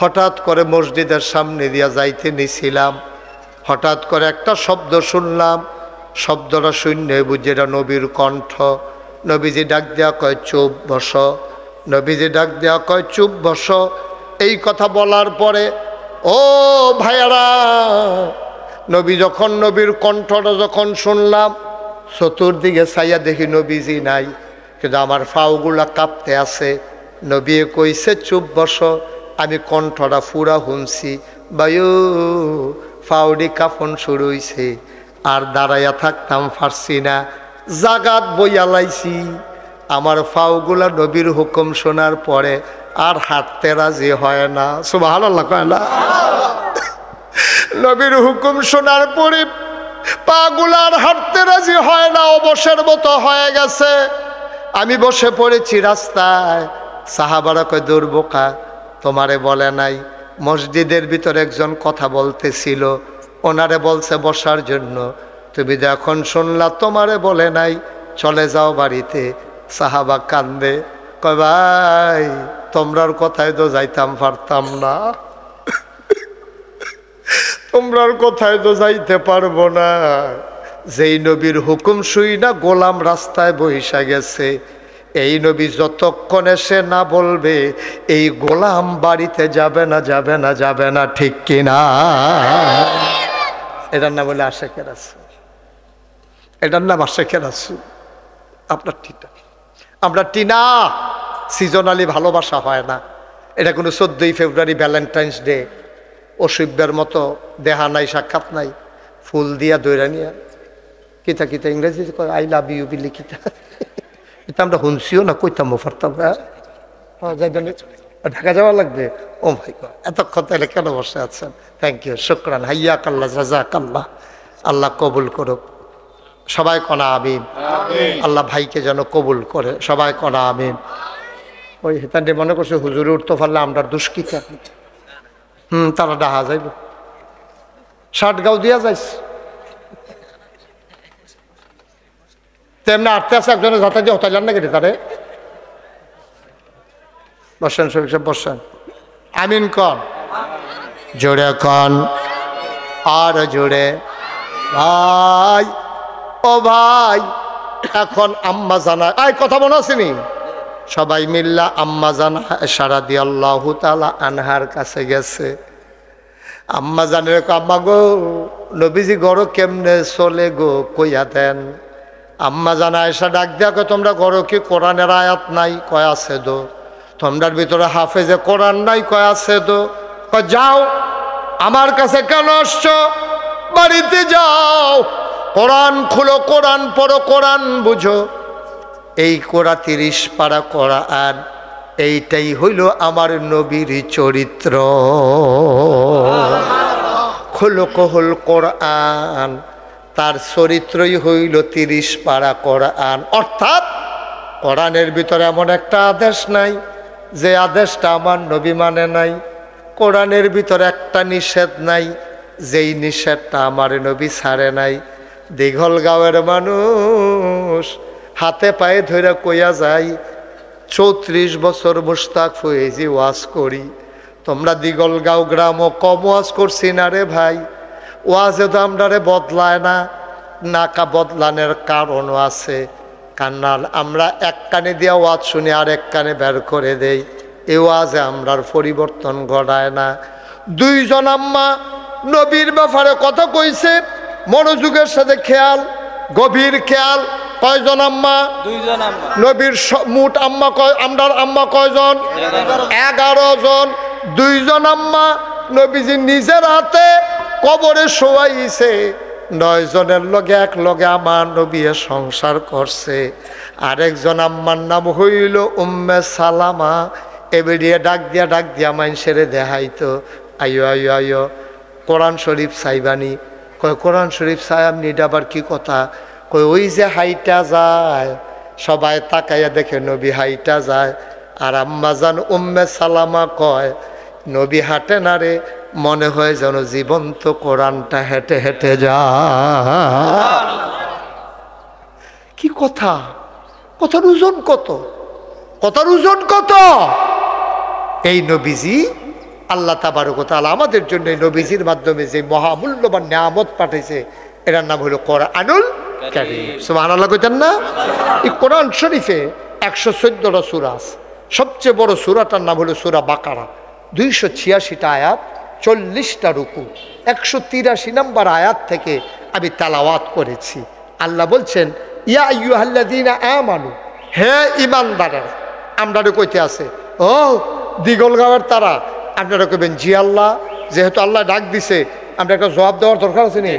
হঠাৎ করে মসজিদের সামনে দিয়া যাইতে নিছিলাম হঠাৎ করে একটা শব্দ শুনলাম শব্দটা শুনে বুঝি এটা নবীর কণ্ঠ নবীজি ডাক দেয়া কয় চুপ বসো নবীজি ডাক দেয়া কয় চুপ বসো এই কথা বলার পরে ও ভাইয়ারা নবী যখন নবীর কণ্ঠটা যখন শুনলাম চতুর্দিকে চাইয়া দেখি নবীজি নাই কিন্তু আমার পাওগুলা কাঁপতে আছে নবী কইছে চুপ বসো আমি কণ্ঠটা ফুরা শুনছি বায়ু ফাউডি কাফন শুরু হইছে আর দাঁড়াইয়া থাকতাম পারছি না জাগাত বইয়া লাইছি আমার পাওগুলা নবীর হুকুম শোনার পরে আর হাঁটতে রাজি হয় না সুবহানাল্লাহ কয় না নবীর হুকুম শোনার পরে পাগুলার হাঁটতে রাজি হয় না অবসের মতো হয়ে গেছে আমি বসে পড়েছি রাস্তায় সাহাবারা কয় দুর্বোকা তোমারে বলে নাই মসজিদের ভিতরে একজন কথা বলতেছিল ওনারে বলছে বসার জন্য তুমি যখন শুনলা তোমারে বলে নাই চলে যাও বাড়িতে সাহাবা কান্দে কয় ভাই তোমরার কথায় তো যাইতাম পারতাম না তোমরার কথায় তো যাইতে পারবো না যেই নবীর হুকুম শুই না গোলাম রাস্তায় বইসা গেছে এই নবী যতক্ষণ এসে না বলবে এই গোলাম বাড়িতে যাবে না যাবে না যাবে না, ঠিক কিনা? এটার নাম বলে আশেকের রাসূল, এটার নাম আশেকের রাসূল। আপনার টিনা, আমরা টিনা। সিজনালি ভালোবাসা হয় না, এটা কোনো 14ই ফেব্রুয়ারি ভ্যালেন্টাইন্স ডে অসভ্যের মতো দেহা নাই, সাক্ষাৎ নাই, ফুল দিয়া দৈরা নিয়া কিতা কিতা ইংরেজি আই লাভ ইউ বিলি কিতা, এটা আমরা শুনছিও না, কইতাম ফারতাম। ঢাকা যাওয়া লাগবে? ও ভাই এতক্ষণ তাহলে কেন বসে আছেন? থ্যাংক ইউ, শুকরান, হাইয়া কাল্লা, জাজাক আল্লাহ, আল্লাহ কবুল করুক। সবাই কনা আমিন। আল্লাহ ভাইকে যেন কবুল করে, সবাই কনা আমিন। ওই হেতান্ডে মনে করছে হুজুরে উঠতে পারলে আমরা দুষ্কৃতা, তারা ডাহা যাইব, 60 গাও দিয়া যাইছে। তেমনি আটতে আছে একজনের যাতা দিয়ে হতাইলাম না কেটে তারে। বসেন শরীফ সাহেব, বসেন। আমিন কন, জোরে কন, আর জোরে। ভাই ও ভাই, এখন আম্মা জানা কথা মনে আসেনি? সবাই মিল্লা আম্মা জানা আয়েশা রাদিয়াল্লাহু তাআলা আনহার কাছে গেছে। আম্মা জানের আম্মা গো, নবীজি গড় কেমনে চলে গো, কইয়া দেন। আম্মা জানা আয়েশা ডাক দিয়া কয়, তোমরা গড় কি কোরআনের আয়াত নাই? কয় আছে দো। তোমরার ভিতরে হাফেজে কোরআন নাই? কয় আছে দো। কয় যাও, আমার কাছে কেন আসছো? বাড়িতে যাও, কোরআন খুলো, কোরআন পড়ো, কোরআন বুঝো। এই কোরা 30 পারা কোরআন, এইটাই হইল আমার নবীর চরিত্র। খুলুকুল কোরআন, তার চরিত্রই হইল 30 পারা কোরআন। অর্থাৎ কোরআনের ভিতরে এমন একটা আদেশ নাই যে আদেশটা আমার নবী মানে নাই। কোরআনের ভিতরে একটা নিষেধ নাই যেই নিষেধটা আমার নবী ছাড়ে নাই। দীঘলগাঁওয়ের মানুষ হাতে পায়ে ধরে কইয়া যায়, 34 বছর মুশতাক ফয়েজি ওয়াজ করি। তোমরা দীঘলগাঁও গ্রামও কম ওয়াজ করছি না রে ভাই। ওয়াজে তো আমরারে বদলায় না, নাকা বদলানোর কারণও আছে। কান্নাল আমরা এক কানে দিয়া ওয়াজ শুনি আর এক কানে বের করে দেই, এ ওয়াজে আমরার পরিবর্তন ঘটায় না। 2 জন আম্মা নবীর ব্যাপারে কথা কইছে, মনোযোগের সাথে খেয়াল, গভীর খেয়াল। কয়জন আম্মা? 2 জন আম্মা। নবীর মোট আম্মা কয়? আমরার আম্মা কয়জন? 11 জন। 2 জন আম্মা নবীজি নিজের হাতে কবরে শোয়াইছে। 9 জনের লগে এক লগে আমার নবী সংসার করছে। আরেকজন আম্মার নাম হইল উম্মে সালামা। এবেরিয়ে ডাক দিয়া মানুষেরে দেখাইতো, আইও আইও আইও কোরআন শরীফ চাইবানি। কয় কোরআন শরীফ চাই আপনি, এটা আবার কি কথা? কই ওই যে হাইটা যায়, সবাই তাকাইয়া দেখে নবী হাইটা যায়। আর আম্মাজান উম্মে সালামা কয়, নবী হাঁটে না রে, মনে হয় যেন জীবন্ত কোরআনটা হেঁটে হেঁটে যায়। কি কথা! কথার ওজন কত, কথার ওজন কত! এই নবীজি আল্লাহ তাবারক ওয়া তাআলা আমাদের জন্য এই নবীজির মাধ্যমে যে মহামূল্যবান নিয়ামত পাঠাইছে, এটার নাম হলো কোরআনুল কারীম। সুবহানাল্লাহ কইতেন না? এই কোরআন শরীফে 114টা সূরা আছে। সবচেয়ে বড় সূরাটার নাম হলো সূরা বাকারা। 286টা আয়াত, 40টা রুকু, 183 নম্বর আয়াত থেকে আমি তেলাওয়াত করেছি। আল্লাহ বলছেন, ইয়া আইয়ুহাল্লাযীনা আমানু, হে ঈমানদারেরা। আমরারে কইতে আছে, ও দীঘলগাঁওয়ের তারা। আপনারা কইবেন, জি আল্লাহ, যেহেতু আল্লাহ ডাক দিছে আমরা একটা জবাব দেওয়ার দরকার আছে নি?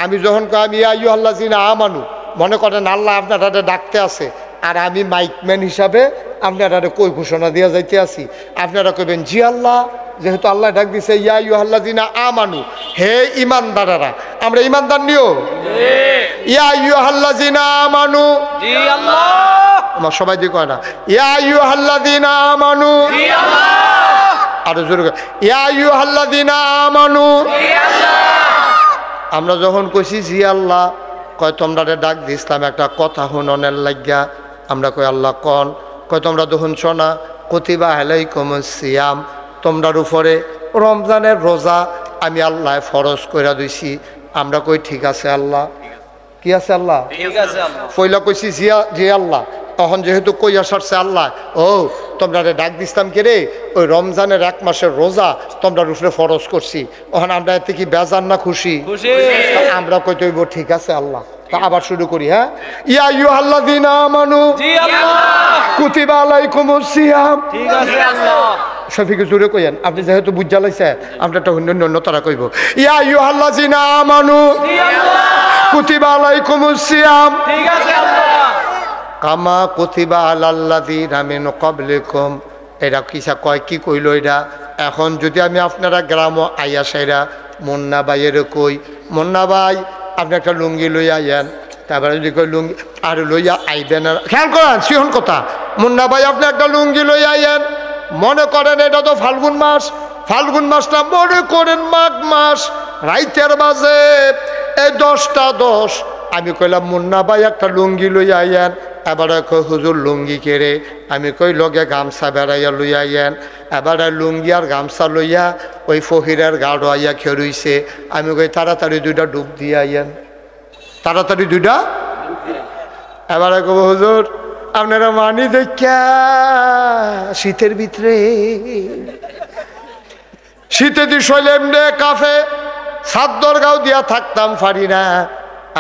আমি যখন আমি ইয়া আইয়ুহাল্লাযীনা আমানু, মনে করেন আল্লাহ আপনারা ডাকতে আছে আর আমি মাইকম্যান হিসাবে আপনারা কই ঘোষণা দিয়া যাইতে আছি। আপনারা কইবেন, জি আল্লাহ, যেহেতু আল্লাহ ডাক দিছে ইয়া আইয়ুহাল্লাযীনা আমানু, হে ঈমানদারেরা। আমরা ঈমানদার নিও, ইয়া আইয়ুহাল্লাযীনা আমানু, জি আল্লাহ। আমার সবাই দিয়ে কয় না, ইয়া আইয়ুহাল্লাযীনা আমানু, জি আল্লাহ। আর জোরে, ইয়া আইয়ুহাল্লাযীনা আমানু, জি আল্লাহ। আমরা যখন কইছি জি আল্লাহ, কয় তোমরা ডাক দিছিলাম একটা কথা শুননের লাগিয়া। আমরা কই আল্লাহ কন? কয় তোমরা তো শুনছ না, কুতিবা আলাইকুমুস সিয়াম, তোমরার উপরে রমজানের রোজা আমি আল্লাহ ফরজ কইরা দিছি। আমরা কই ঠিক আছে আল্লাহ। কি আছে আল্লাহ? ঠিক আছে আল্লাহ। পয়লা কইছি জি আল্লাহ, তখন যেহেতু কইয়া সারছে আল্লাহ, ও তোমরা ডাক দিস্তাম কে রে, ওই রমজানের 1 মাসের রোজা তোমরা উপরে ফরজ করছি, তখন আমরা এতে কি বেজার না খুশি? আমরা কইতে হইব ঠিক আছে আল্লাহ। তা আবার শুরু করি। হ্যাঁ, ইয়া আইয়ুহাল্লাযীনা আমানু জি আল্লাহ কুতিবা আলাইকুমুস সিয়াম। ঠিক আছে আল্লাহ। শফিকে জোরে কইেন, আপনি যেহেতু বুঝা লাইছে আমরা একটা অন্য তারা কইব, ইয়া আইয়ুহাল্লাযীনা আমানু জি আল্লাহ কুতিবা আলাইকুমুস সিয়াম। ঠিক আছে আল্লাহ। কামা কুতিবা আলাল্লাযীনা মিন ক্বাবলিকুম। এটা কিসা কয় কি কইল এটা? এখন যদি আমি আপনারা গ্রাম আইয়া সাইরা মুন্না ভাইয়ের কই, মুন্না ভাই আপনি একটা লুঙ্গি লইয়া আইয়েন, তারপরে যদি কই লুঙ্গি আর লইয়া আইবেন, খেয়াল করেন সিহন কথা, মুন্না ভাই আপনি একটা লুঙ্গি লইয়া আইয়েন, মনে করেন এটা তো ফাল্গুন মাস, ফাল্গুন মাসটা মনে করেন মাঘ মাস, রাইতের বাজে এই 10টা 10। আমি কইলাম মুন্না ভাই একটা লুঙ্গি লইয়া আইয়েন, এবারে কই হুজুর লুঙ্গি কেড়ে, আমি কই লগে গামছা বেড়াইয়া লইয়া আইয়েন, এবারে লুঙ্গি আর গামছা লইয়া ওই ফহিরের গাঢ় আইয়া খেরুইছে, আমি কই তাড়াতাড়ি 2টা ডুব দিয়ে আইয়েন, তাড়াতাড়ি 2টা। এবারে কব হুজুর আপনারা মানি দেখা শীতের ভিতরে, শীতে দি শৈলেম রে কাফে সাদ্দর গাও দিয়া থাকতাম পারি না,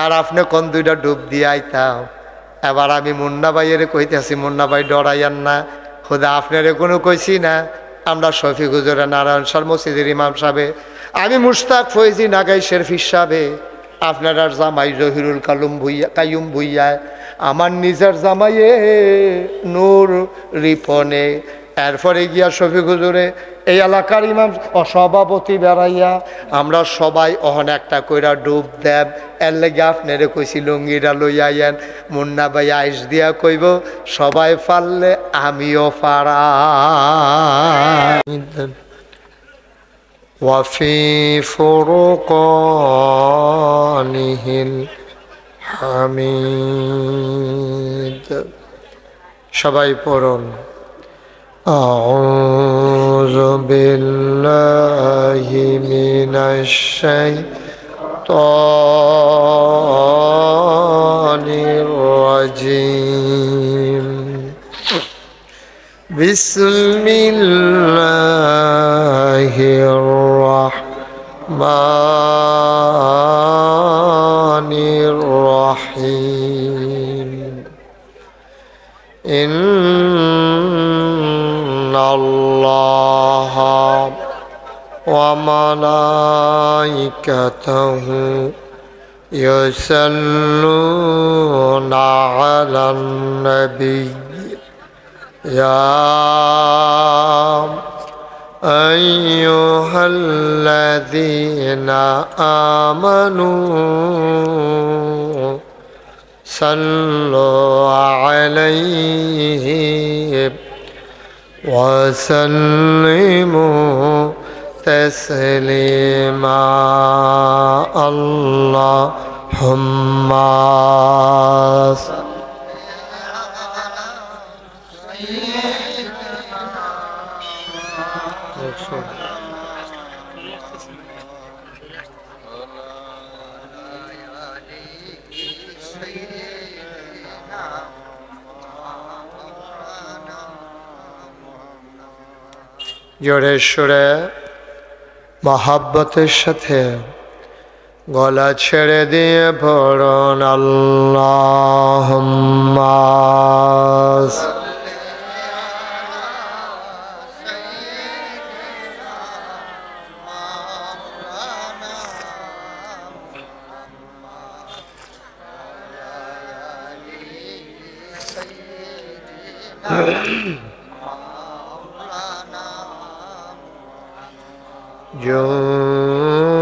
আর আপনি কোন 2টা ডুব দিয়ে আইতাম। এবার আমি মুন্না ভাইয়ের কইতেছি, মুন্না ভাই ডরাইয়ান না, খোদা আপনারে কোনো কইছি না, আমরা শফিক হুজুরে নারায়ণ সার মসজিদের ইমাম সাহেবে, আমি মুশতাক ফৈজি নাগাই শেরফিস সাহেবে, আপনার জামাই জহিরুল কায়ুম ভুইয়া, আমার নিজের জামাইয়ে নূর রিপনে, এরপরে গিয়া শফিক হুজুরে এই এলাকার ইমাম সভাপতি বেড়াইয়া, আমরা সবাই অহন একটা কইরা ডুব দেব, এর লেগে আপনারে কইছি লুঙ্গিটা লইয়া আইয়েন। মুন্না ভাই আইস দিয়া কইব সবাই পারলে আমিও পারা। ওয়াফি ফুরকানিহিল হামিদ। সবাই পড়ুন আউযু বিল্লাহি মিনাশ শাইতানির রাজীম। বিসমিল্লাহির রাহমানির রাহিম। ইন্নাল্লাহা ওয়া মালাইকাতাহু ইউসাল্লুনা আলান নবী ইয়া আইয়ুহাল্লাযীনা আমানু সাল্লু আলাইহি ওয়া সাল্লিমু তাসলিমা। আল্লাহুম্মা জোরে সুরে মহাব্বতের সাথে গলা ছেড়ে দিয়ে পড়ুন আল্লাহুম্মা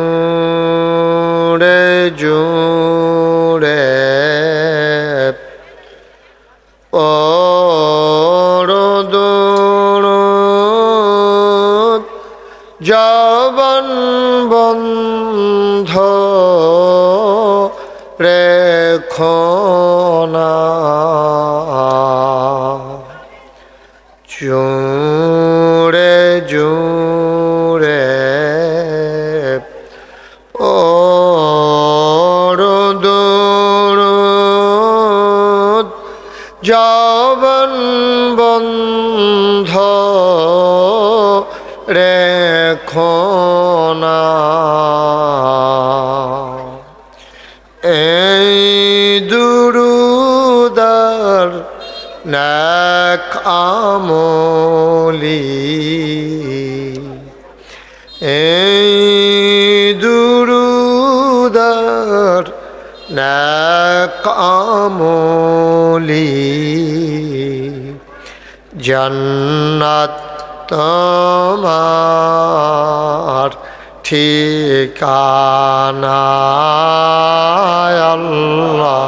জোরে জোরে পরদরুদ জবান বন্ধ রেখো না। জোরে জোরে পরদরুদ জবান না এই দুরুদার নেক আমলি এই দুরুদার নেক আমলি জান্নাত তোমার ঠিকানা আল্লাহুম্মা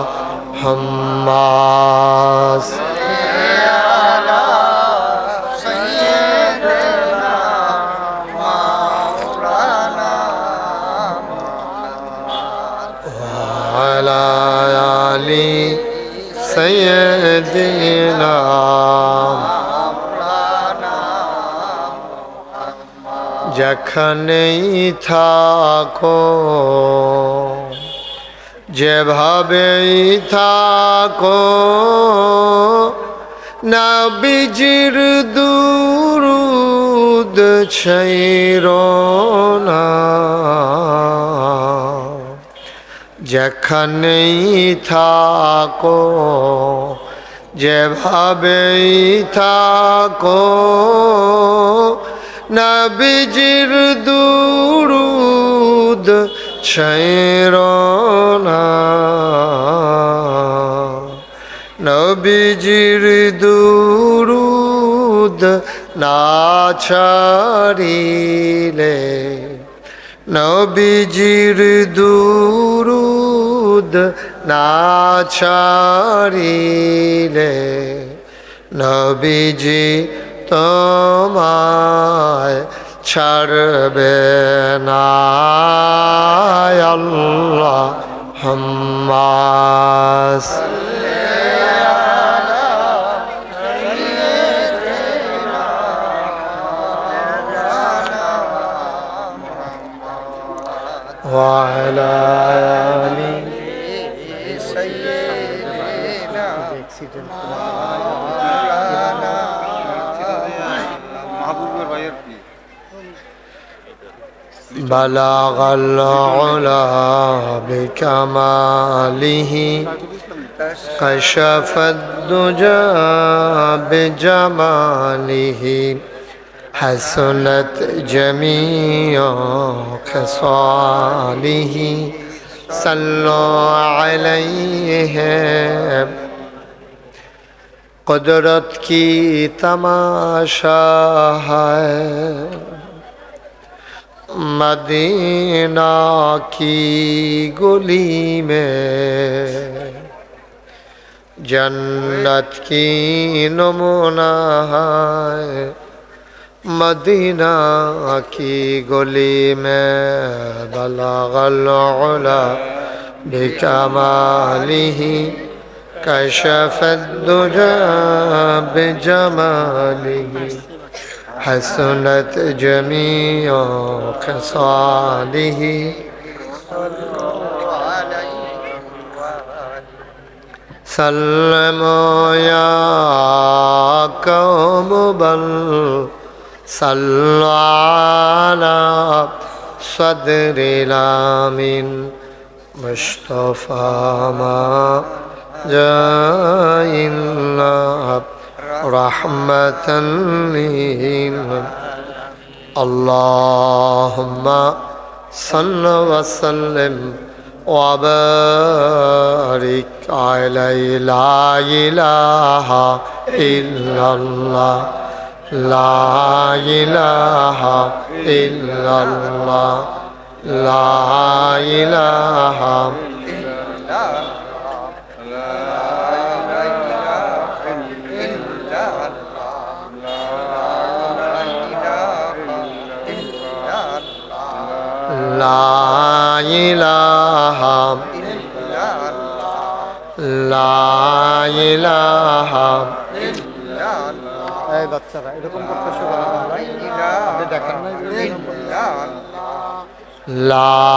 আলা আলি সাইয়্যিদিনা যেখানেই থাকো যেভাবেই থাকো নবীজির দুরূদ ছাইরো না যেখানেই থাকো যেভাবেই থাকো নবীজির দুরূদ ছাইরো না নবীজির দুরূদ না ছাড়িলে নবীজির দুরূদ না ছাড়িলে নবীজি তোমায় ছাড়বে না আল্লাহুম্মা ওয়া আলা আলি সাইয়্যিদিনা মাহবুবের ভাইয়ের কি বালাগাল উলা বিকামালিহি কাশাফাদ দুজা বিজামালিহি حسنت جميع خصاله صلوا عليه قدرت کی تماشا ہے مدینہ کی گلی میں جنت کی نمونہ ہے مدینہ کی گلی میں بلغ العلا بکمالہ کشف الدجى بجمالہ حسنت جميع خصاله سلموا يا قوم بل صلوا على صدر الامين مصطفى ما جاء إلا رحمة للعالمين اللهم صل وسلم وبارك عليه لا إله إلا الله لا إله إلا الله لا إله إلا لا إله إلا لا إله إلا এই বাচ্চারা এরকম করতে শুরু আপনি দেখেন না লা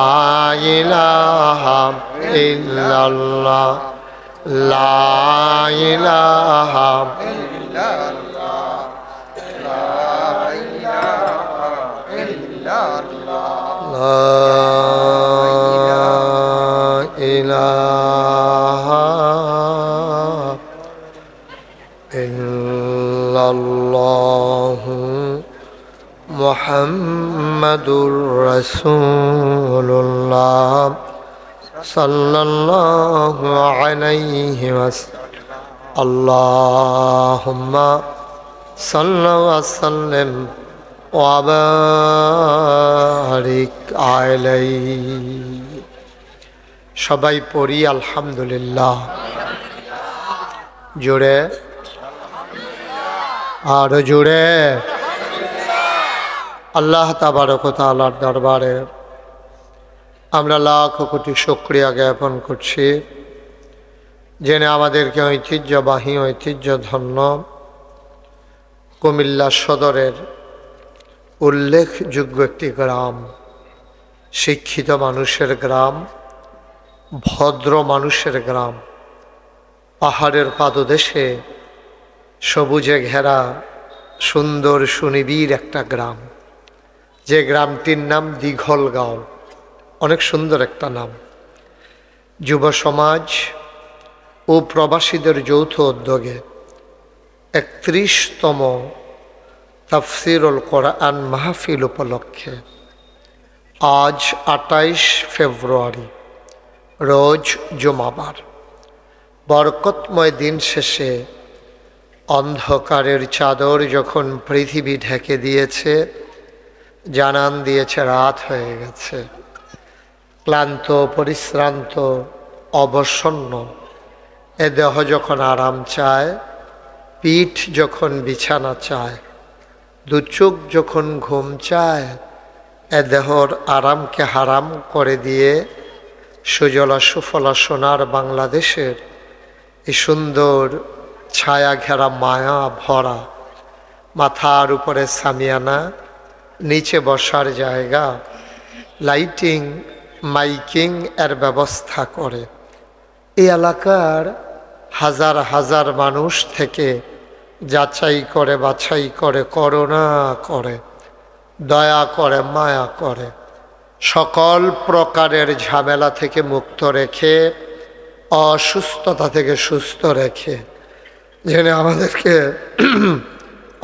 ইলাহা ইল্লাল্লাহ লা ইলাহা ইল্লাল্লাহ লা ইলাহা ইল্লাল্লাহ লা ইলাহা ইল্লাল্লাহু মুহাম্মাদুর রাসূলুল্লাহ সাল্লাল্লাহু আলাইহি ওয়াসাল্লাম। আল্লাহুম্মা সাল্লি ওয়া সাল্লিম ওয়া বারিক আলাইহি। সবাই পড়ি আলহামদুলিল্লাহ। জোরে আর জোরে। আল্লাহ তাবারক ওয়া তাআলার দরবারে আমরা লাখ কোটি শুকরিয়া জ্ঞাপন করছি, যিনি আমাদেরকে ঐতিহ্যবাহী ঐতিহ্যধন্য কুমিল্লা সদরের উল্লেখযোগ্য একটি গ্রাম, শিক্ষিত মানুষের গ্রাম, ভদ্র মানুষের গ্রাম, পাহাড়ের পাদদেশে সবুজে ঘেরা সুন্দর সুনিবিড় একটা গ্রাম, যে গ্রামটির নাম দিঘলগাঁও। অনেক সুন্দর একটা নাম। যুব সমাজ ও প্রবাসীদের যৌথ উদ্যোগে ৩১তম তাফসীরুল কোরআন মাহফিল উপলক্ষে আজ ২৮ ফেব্রুয়ারি রোজ জুমাবার বরকতময় দিন শেষে অন্ধকারের চাদর যখন পৃথিবী ঢেকে দিয়েছে, জানান দিয়েছে রাত হয়ে গেছে। ক্লান্ত পরিশ্রান্ত অবসন্ন এ দেহ যখন আরাম চায়, পিঠ যখন বিছানা চায়, দু চোখ যখন ঘুম চায়, এ দেহর আরামকে হারাম করে দিয়ে সুজলা সুফলা সোনার বাংলাদেশের এই সুন্দর ছায়া ঘেরা মায়া ভরা মাথার উপরে সামিয়ানা, নিচে বসার জায়গা, লাইটিং মাইকিং এর ব্যবস্থা করে এই এলাকার হাজার হাজার মানুষ থেকে যাচাই করে বাছাই করে, করুণা করে, দয়া করে, মায়া করে, সকল প্রকারের ঝামেলা থেকে মুক্ত রেখে, অসুস্থতা থেকে সুস্থ রেখে, যিনি আমাদেরকে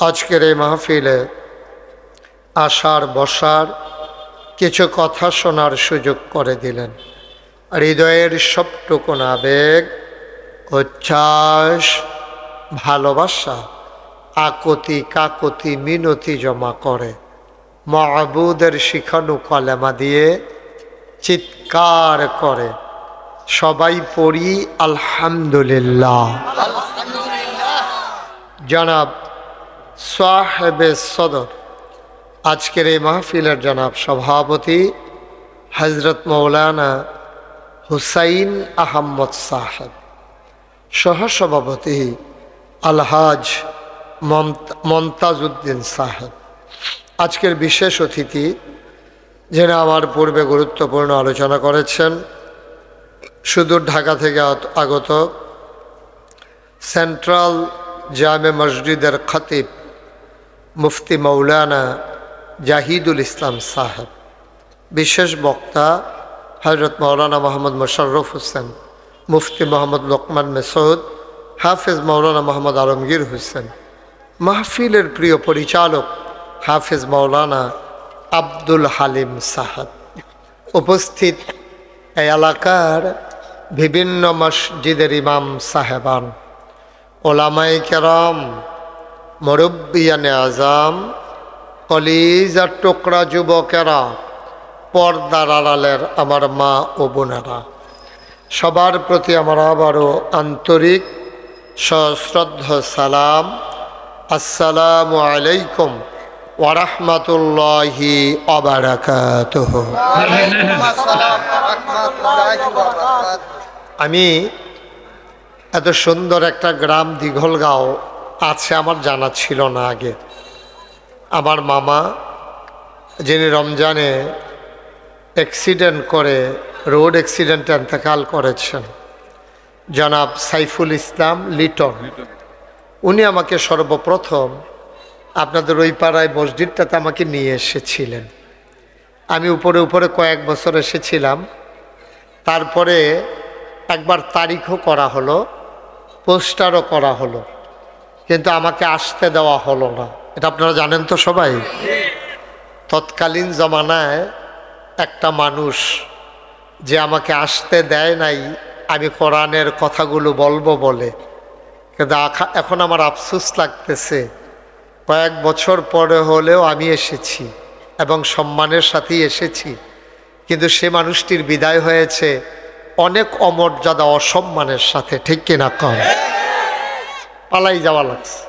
আজকের এই মাহফিলে আসার বসার কিছু কথা শোনার সুযোগ করে দিলেন। হৃদয়ের সবটুকুন আবেগ, উচ্ছ্বাস, ভালোবাসা, আকুতি কাকুতি মিনতি জমা করে মাবুদের শিখানু কলেমা দিয়ে চিৎকার করে সবাই পড়ি আলহামদুলিল্লাহ। জনাব সাহেবে সদর, আজকের এই মাহফিলের জনাব সভাপতি হজরত মৌলানা হুসাইন আহমদ সাহেব, সহসভাপতি আলহাজ মমতাজউদ্দিন সাহেব, আজকের বিশেষ অতিথি যিনি আমার পূর্বে গুরুত্বপূর্ণ আলোচনা করেছেন, সুদূর ঢাকা থেকে আগত সেন্ট্রাল জামে মসজিদের খতিব মুফতি মৌলানা জাহিদুল ইসলাম সাহেব, বিশেষ বক্তা হজরত মৌলানা মোহাম্মদ মোশাররফ হোসেন, মুফতি মোহাম্মদ লোকমান মেসউদ, হাফেজ মৌলানা মোহাম্মদ আলমগীর হোসেন, মাহফিলের প্রিয় পরিচালক হাফেজ মৌলানা আব্দুল হালিম সাহেব, উপস্থিত এই এলাকার বিভিন্ন মসজিদের ইমাম সাহেবান, ওলামায়ে কেরাম, মুরব্বিয়ানে আজম, কলিজার টুকরা যুবকেরা, পর্দার আড়ালের আমার মা ও বোনেরা, সবার প্রতি আমার আবারও আন্তরিক সশ্রদ্ধ সালাম। আসসালামু আলাইকুম ওয়া রাহমাতুল্লাহি ওয়া বারাকাতুহু। আমি এত সুন্দর একটা গ্রাম দিঘলগাঁও আছে আমার জানা ছিল না আগে। আমার মামা যিনি রমজানে অ্যাক্সিডেন্ট করে, রোড অ্যাক্সিডেন্টে ইন্তেকাল করেছেন, জনাব সাইফুল ইসলাম লিটন, উনি আমাকে সর্বপ্রথম আপনাদের ওই পাড়ায় মসজিদটাতে আমাকে নিয়ে এসেছিলেন। আমি উপরে উপরে কয়েক বছর এসেছিলাম। তারপরে একবার তারিখও করা হলো, পোস্টারও করা হলো, কিন্তু আমাকে আসতে দেওয়া হলো না। এটা আপনারা জানেন তো সবাই। তৎকালীন জমানায় একটা মানুষ যে আমাকে আসতে দেয় নাই আমি কোরআনের কথাগুলো বলবো বলে, কিন্তু এখন আমার আফসোস লাগতেছে, কয়েক বছর পরে হলেও আমি এসেছি এবং সম্মানের সাথেই এসেছি, কিন্তু সে মানুষটির বিদায় হয়েছে অনেক অমর্যাদা অসম্মানের সাথে। ঠিক কিনা কম? পালাই যাওয়া লাগছে,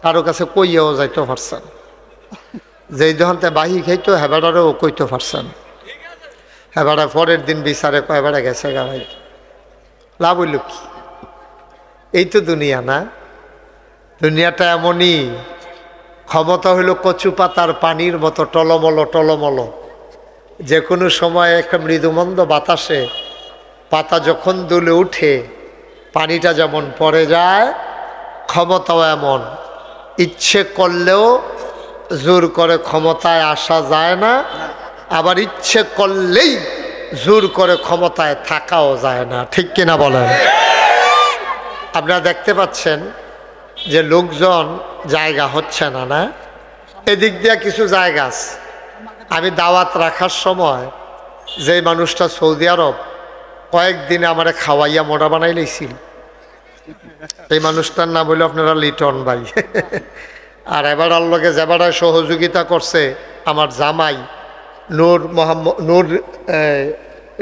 কারো কাছে কইয়াও যাইতে পারছেন, যেই দোকানতে বাহি খাইতো হেবাটারেও কইতে পারছেন। হেবাটা পরের দিন বিচারে কয়বারে গেছে গা ভাই, লাভ হইল কি? এই তো দুনিয়া না? দুনিয়াটা এমনই, ক্ষমতা হইল কচু পাতার পানির মতো টলমল টলমল। যে কোনো সময় একটা মৃদুমন্দ বাতাসে পাতা যখন দুলে উঠে পানিটা যেমন পড়ে যায়, ক্ষমতাও এমন। ইচ্ছে করলেও জোর করে ক্ষমতায় আসা যায় না, আবার ইচ্ছে করলেই জোর করে ক্ষমতায় থাকাও যায় না। ঠিক কিনা বলেন? আপনারা দেখতে পাচ্ছেন যে লোকজন জায়গা হচ্ছে না, না? এদিক দিয়ে কিছু জায়গা আছে। আমি দাওয়াত রাখার সময় যে মানুষটা সৌদি আরব কয়েকদিনে আমারে খাওয়াইয়া মোটা বানাই লইছিল, এই মানুষটার নাম হইল আপনারা লিটন ভাই। আর এবার আল্লাহকে যেবারায় সহযোগিতা করছে আমার জামাই নূর মোহাম্মদ, নূর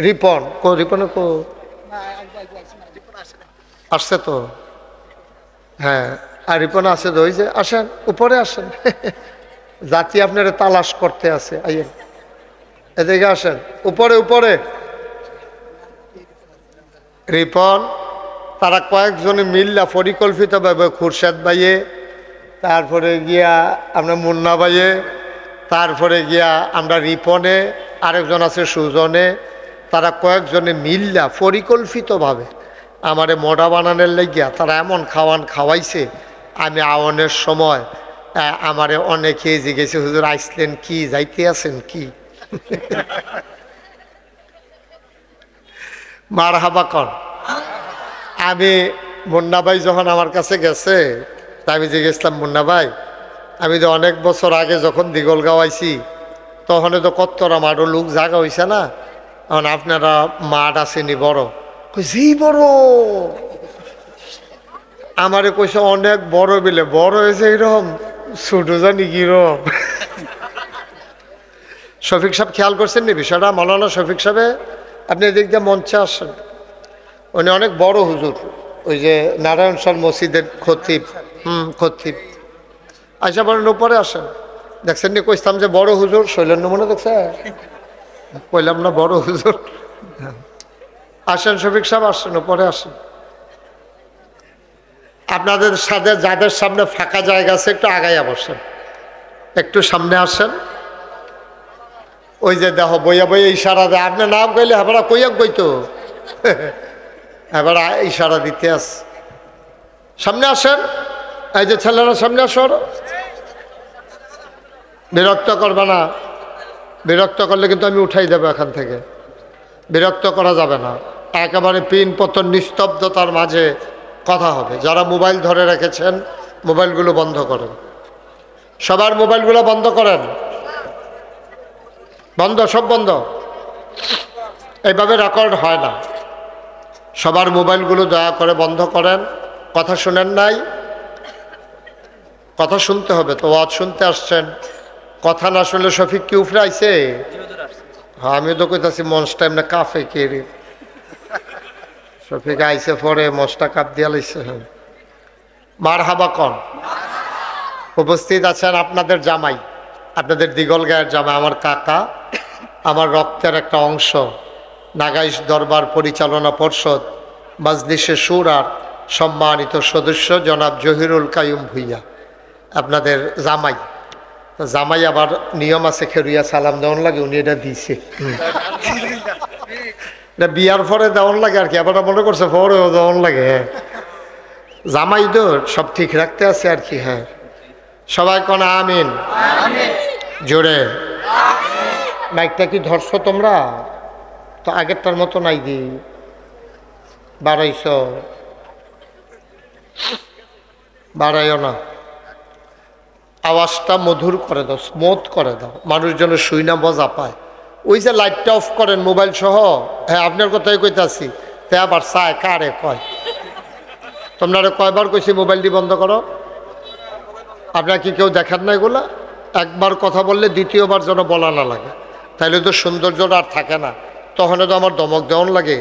রিপন। রিপনে আসছে তো? হ্যাঁ, আর রিপন আছে তো। ওই যে আসেন, উপরে আসেন, জাতি আপনারা তালাশ করতে আছে। আইয়েন, এদিকে আসেন, উপরে উপরে। রিপন তারা কয়েকজনে মিল্লা পরিকল্পিতভাবে খুরশেদ ভাইয়ে, তারপরে গিয়া আমরা মুন্না ভাইয়ে, তারপরে গিয়া আমরা রিপনে, আরেকজন আছে সুজনে, তারা কয়েকজনে মিল্লা পরিকল্পিতভাবে আমারে মোড়া বানানোর লাগিয়া তারা এমন খাওয়াইছে। আমি আওয়ানের সময় আমারে অনেকে জিজ্ঞেসে, হুজুর আইসলেন কি, যাইতে আছেন কি? মারহাবা কন। আমি মুন্না ভাই যখন আমার কাছে গেছে, তা আমি জিজ্ঞেসলাম, মুন্না ভাই আমি তো অনেক বছর আগে যখন দিগলগাঁও আইছি তখন তো কতটা মাঠও লোক জাগা হয়েছে না, এখন আপনারা মাঠ আসেনি বড়? জি বড়। আমারে কইছে অনেক বড় বিলে, বড় হয়েছে এরকম, ছোট জানি কিরম। শফিক সাহেব খেয়াল করছেন নি বিষয়টা? মাওলানা শফিক সাহেব, আপনি এদিক দিয়ে মঞ্চে আসেন, উনি অনেক বড় হুজুর, ওই যে নারায়ণ সাল মসজিদের খতিব। খতিব আচ্ছা, বলেন উপরে আসেন। দেখছেন নি কইতাম যে বড় হুজুর, শৈলেন মনে দেখছে, কইলাম না বড় হুজুর? আসেন শফিক সাহেব, আসেন, উপরে আসেন। আপনাদের সাথে যাদের সামনে ফাঁকা জায়গা আছে একটু আগাইয়া বসেন, একটু সামনে আসেন। ওই যে দেখো বইয়া বইয়া ইশারা দেয়, আপনি নাম কইলে এবার কইয়া কইতো, এবার ইশারা দিতে আস। সামনে আসেন, এই যে ছেলেরা সামনে আসো। বিরক্ত করবে না, বিরক্ত করলে কিন্তু আমি উঠাই দেবো এখান থেকে। বিরক্ত করা যাবে না, একেবারে পিন পতন নিস্তব্ধতার মাঝে কথা হবে। যারা মোবাইল ধরে রেখেছেন মোবাইলগুলো বন্ধ করেন, সবার মোবাইলগুলো বন্ধ করেন, বন্ধ, সব বন্ধ। এইভাবে রেকর্ড হয় না। সবার মোবাইলগুলো দয়া করে বন্ধ করেন। কথা শুনেন নাই? কথা শুনতে হবে তো, ওয়াজ শুনতে আসছেন। কথা না শুনলে শফিক কি উফরে আইছে? হ্যাঁ, আমিও তো কইতাছি মঞ্চটা এমনি কাফে কে রে, শফিক আইসে পরে মঞ্চটা কাপ দিয়া লাইছে। মারহাবা কন। উপস্থিত আছেন আপনাদের জামাই, আপনাদের দিগলগাঁয়ের জামাই, আমার কাকা, আমার রক্তের একটা অংশ, নাগাইশ দরবার পরিচালনা পর্ষদ মাজলিসে শুরার সম্মানিত সদস্য জনাব জহিরুল কাইয়ুম ভুইয়া, আপনাদের জামাই। জামাই আবার নিয়ম আছে, খেরুইয়া সালাম দেওয়ান লাগে, উনি এটা দিছে। এটা বিয়ার পরে দেওয়ান লাগে আর কি, আবার মনে করছে পরেও দেওয়ান লাগে। হ্যাঁ, জামাই তো সব ঠিক রাখতে আছে আর কি। হ্যাঁ, সবাই কোন আমিন, জোরে মাইকটা কি ধরছো তোমরা? তো আগেরটার মতো নাই দি বাড়াইছ, বাড়াইও না, আওয়াজটা মধুর করে দাও, স্মুথ করে দাও, মানুষ যেন শুই না মজা পায়। ওই যে লাইটটা অফ করেন মোবাইল সহ, হ্যাঁ আপনার কথাই কইতাছি, তে আবার চায় কারে কয়? তোমরা কয়বার কইছি মোবাইলটি বন্ধ করো? আপনারা কি কেউ দেখেন না এগুলা? একবার কথা বললে দ্বিতীয়বার যেন বলা না লাগে, তাইলে তো সৌন্দর্যটা আর থাকে না। তখন তো আমার দমক দেওয়ান লাগে,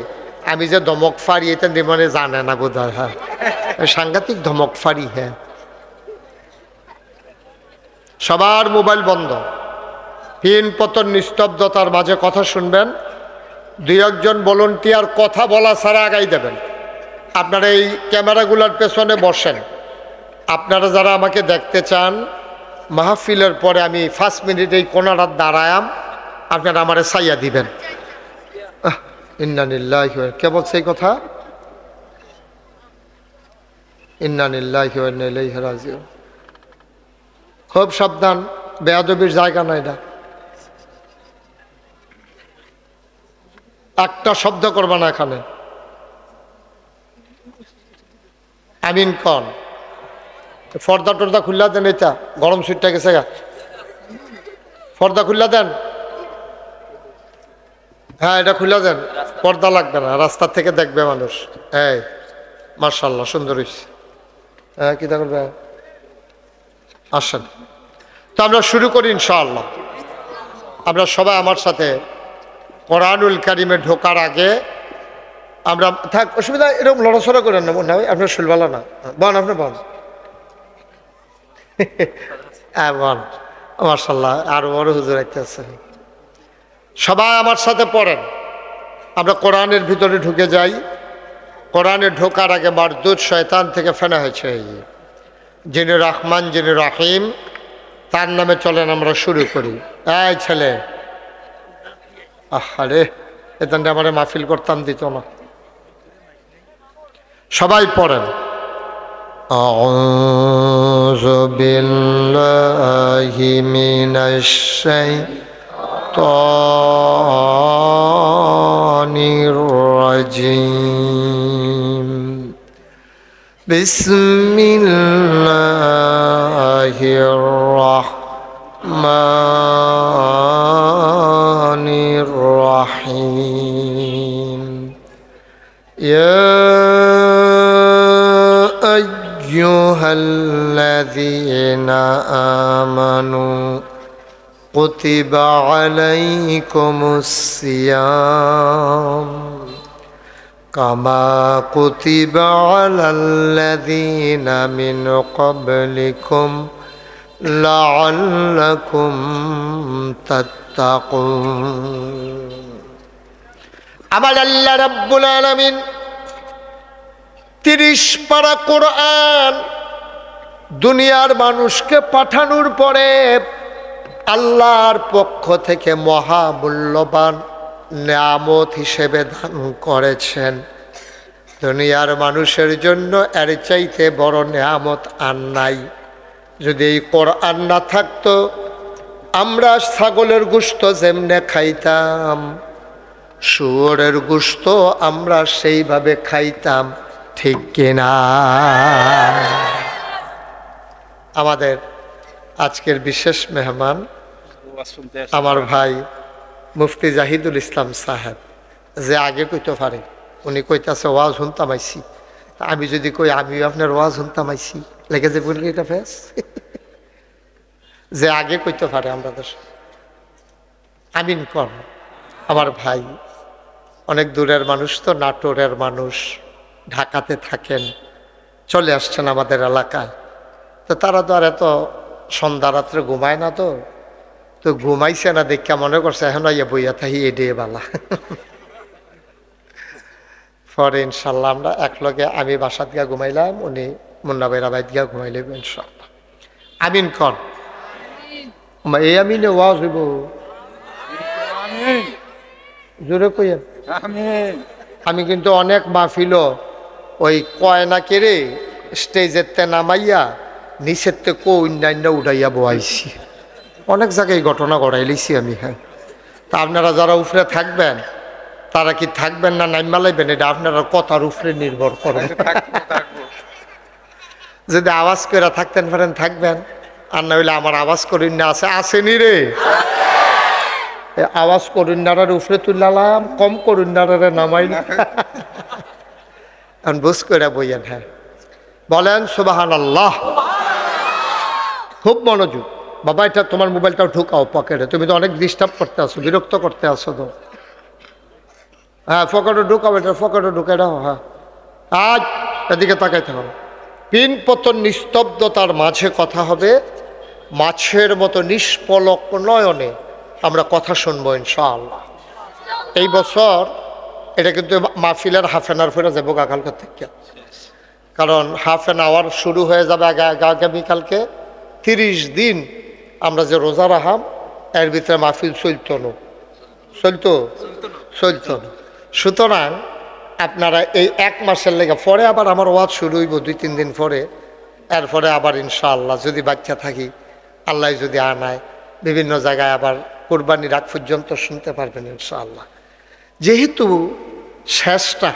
আমি যে দমক ফাড়ি এটা মানে জানে না বোধ হয়। হ্যাঁ সাংঘাতিক ধমক ফাড়ি। হ্যাঁ সবার মোবাইল বন্ধ, পিন পতন নিস্তব্ধতার মাঝে কথা শুনবেন। দুই একজন ভলান্টিয়ার কথা বলা ছাড়া আগাই দেবেন। আপনারা এই ক্যামেরাগুলোর পেছনে বসেন। আপনারা যারা আমাকে দেখতে চান, মাহফিলের পরে আমি 5 মিনিট এই কোনার দাঁড়ায়াম, আপনারা আমারে ছাইয়া দিবেন। ইন্না লিল্লাহি কে বলছে এই কথা? ইন্না লিল্লাহি ওয়া ইন্না ইলাইহি রাজিউন। খুব সাবধান, বেয়াদবির জায়গা নাই না। একটা শব্দ করবা না এখানে। আমিন কন। পর্দা টর্দা খুল্লা দেন, এটা গরম সুইটটা গেছে গা, পর্দা খুল্লা দেন। হ্যাঁ এটা খুলে দেন, পর্দা লাগবে না, রাস্তা থেকে দেখবে মানুষ। এই মাশাআল্লাহ সুন্দর হয়েছে। হ্যাঁ কি করবে? আসেন তো আমরা শুরু করি ইনশাআল্লাহ। আমরা সবাই আমার সাথে কোরআনুল কারিমে ঢোকার আগে আমরা থাক, অসুবিধা এরকম লড়াচড়া করেন না মনে হয়, আপনার শুলবালা না বন, আপনি বন। হ্যাঁ বন, মাশাআল্লাহ আরো বড় হুজুর আইতেছে। সবাই আমার সাথে পড়েন, আমরা কোরআনের ভিতরে ঢুকে যাই। কোরআনে ঢোকার আগে মারদুদ শয়তান থেকে ফেনা হয়েছে, যিনি রহমান যিনি রাহিম, তার নামে চলেন আমরা শুরু করি। এই ছেলে, আরে এখানটা আমার মাহফিল করতাম দিত না। সবাই পড়েন। আউযু বিল্লাহি মিনাশ শাইতানির রাজিম। বিসমিল্লাহির রাহমানির রাহিম। ইয়া আইয়ুহাল্লাযীনা আমানু কুতিবা আলাইকুমুস সিয়াম কামা কুতিবা আলাল্লাযীনা মিন ক্বাবলিকুম লাআল্লাকুম তাত্তাকুন। আমার আল্লাহ রাব্বুল আলামিন 30 পারা কোরআন দুনিয়ার মানুষকে পাঠানোর পরে আল্লাহর পক্ষ থেকে মহামূল্যবান নিয়ামত হিসেবে দান করেছেন। দুনিয়ার মানুষের জন্য এর চাইতে বড় নিয়ামত আর নাই। যদি এই কোরআন না থাকতো, আমরা ছাগলের গোশত যেমনে খাইতাম, শুয়োরের গোশত আমরা সেইভাবে খাইতাম, ঠিক কিনা? আমাদের আজকের বিশেষ মেহমান আমার ভাই মুফতি জাহিদুল ইসলাম সাহেব, যে আগে কইতে পারে, উনি কইতাছে ওয়াজ শুনতাম আইসি। আমি যদি কই আমি আপনার ওয়াজ শুনতাম আইসি, লেগে যে বলি এটা ফেস। যে আগে কইতে পারে আমাদের আমিন কর। আমার ভাই অনেক দূরের মানুষ, তো নাটোরের মানুষ, ঢাকাতে থাকেন, চলে আসছেন আমাদের এলাকায়। তো তারা তো আর এত সন্ধ্যা রাত্রে ঘুমায় না, তো তো ঘুমাইছে না দেখে মনে করছে এখন ইয়ে বইয়া থাকি এডে বালা। পরে ইনশাল্লাহ আমরা একলগে, আমি বাসাত গিয়া ঘুমাইলাম, উনি মুন্না ভাইরা বাইত গিয়া ঘুমাইলাম ইনশাল্লাহ। আমিন কন। এই আমিনে ওয়াজ হইব, জোরে কইেন। আমি কিন্তু অনেক মাহফিল ওই কয়না কেড়ে স্টেজের তে নামাইয়া নিচের তে অন্যান্য উঠাইয়া বয়াইছি, অনেক জায়গায় ঘটনা ঘটাই লিছি আমি। হ্যাঁ তা আপনারা যারা উপরে থাকবেন তারা কি থাকবেন না নাইমা লাইবেন, এটা আপনারা কথার উপরে নির্ভর করবে। যদি আওয়াজ করে থাকতেন পারেন থাকবেন, আর না হইলে আমার আওয়াজ করিন না আছে, আসেনি রে আওয়াজ করুন নাড়ার উপরে তুললাম, কম করুন নাড়ারে নামাই না। বুঝ করে বইয়েন। হ্যাঁ বলেন সুবহানাল্লাহ। খুব মনোযোগ বাবা, এটা তোমার মোবাইলটাও ঢুকাও পকেটে, তুমি তো অনেক ডিস্টার্ব করতে আসো, বিরক্ত করতে আসো তো। হ্যাঁ পকেটে ঢুকাও, এটা পকেটে ঢুকে দাও। হ্যাঁ আজ এদিকে তাকাইতে হবে। পিন পতন নিস্তব্ধতার মাঝে কথা হবে, মাছের মতো নিষ্পলক নয়নে আমরা কথা শুনবো ইনশাআল্লাহ। এই বছর এটা কিন্তু মাহফিলের হাফ অ্যান আওয়ার ফেরা যাবো কালকার থেকে, কারণ হাফ অ্যান আওয়ার শুরু হয়ে যাবে আগামীকালকে। 30 দিন আমরা যে রোজা রাখাম এর ভিতরে মাহফিল চলতো। সুতরাং আপনারা এই 1 মাসের লেগে পরে আবার আমার ওয়াজ শুরু হইব 2-3 দিন পরে, এরপরে আবার ইনশাআল্লাহ যদি বাচ্চা থাকি, আল্লাহ যদি আনায়, বিভিন্ন জায়গায় আবার কোরবানির আগ পর্যন্ত শুনতে পারবেন ইনশাআল্লাহ। যেহেতু শেষটা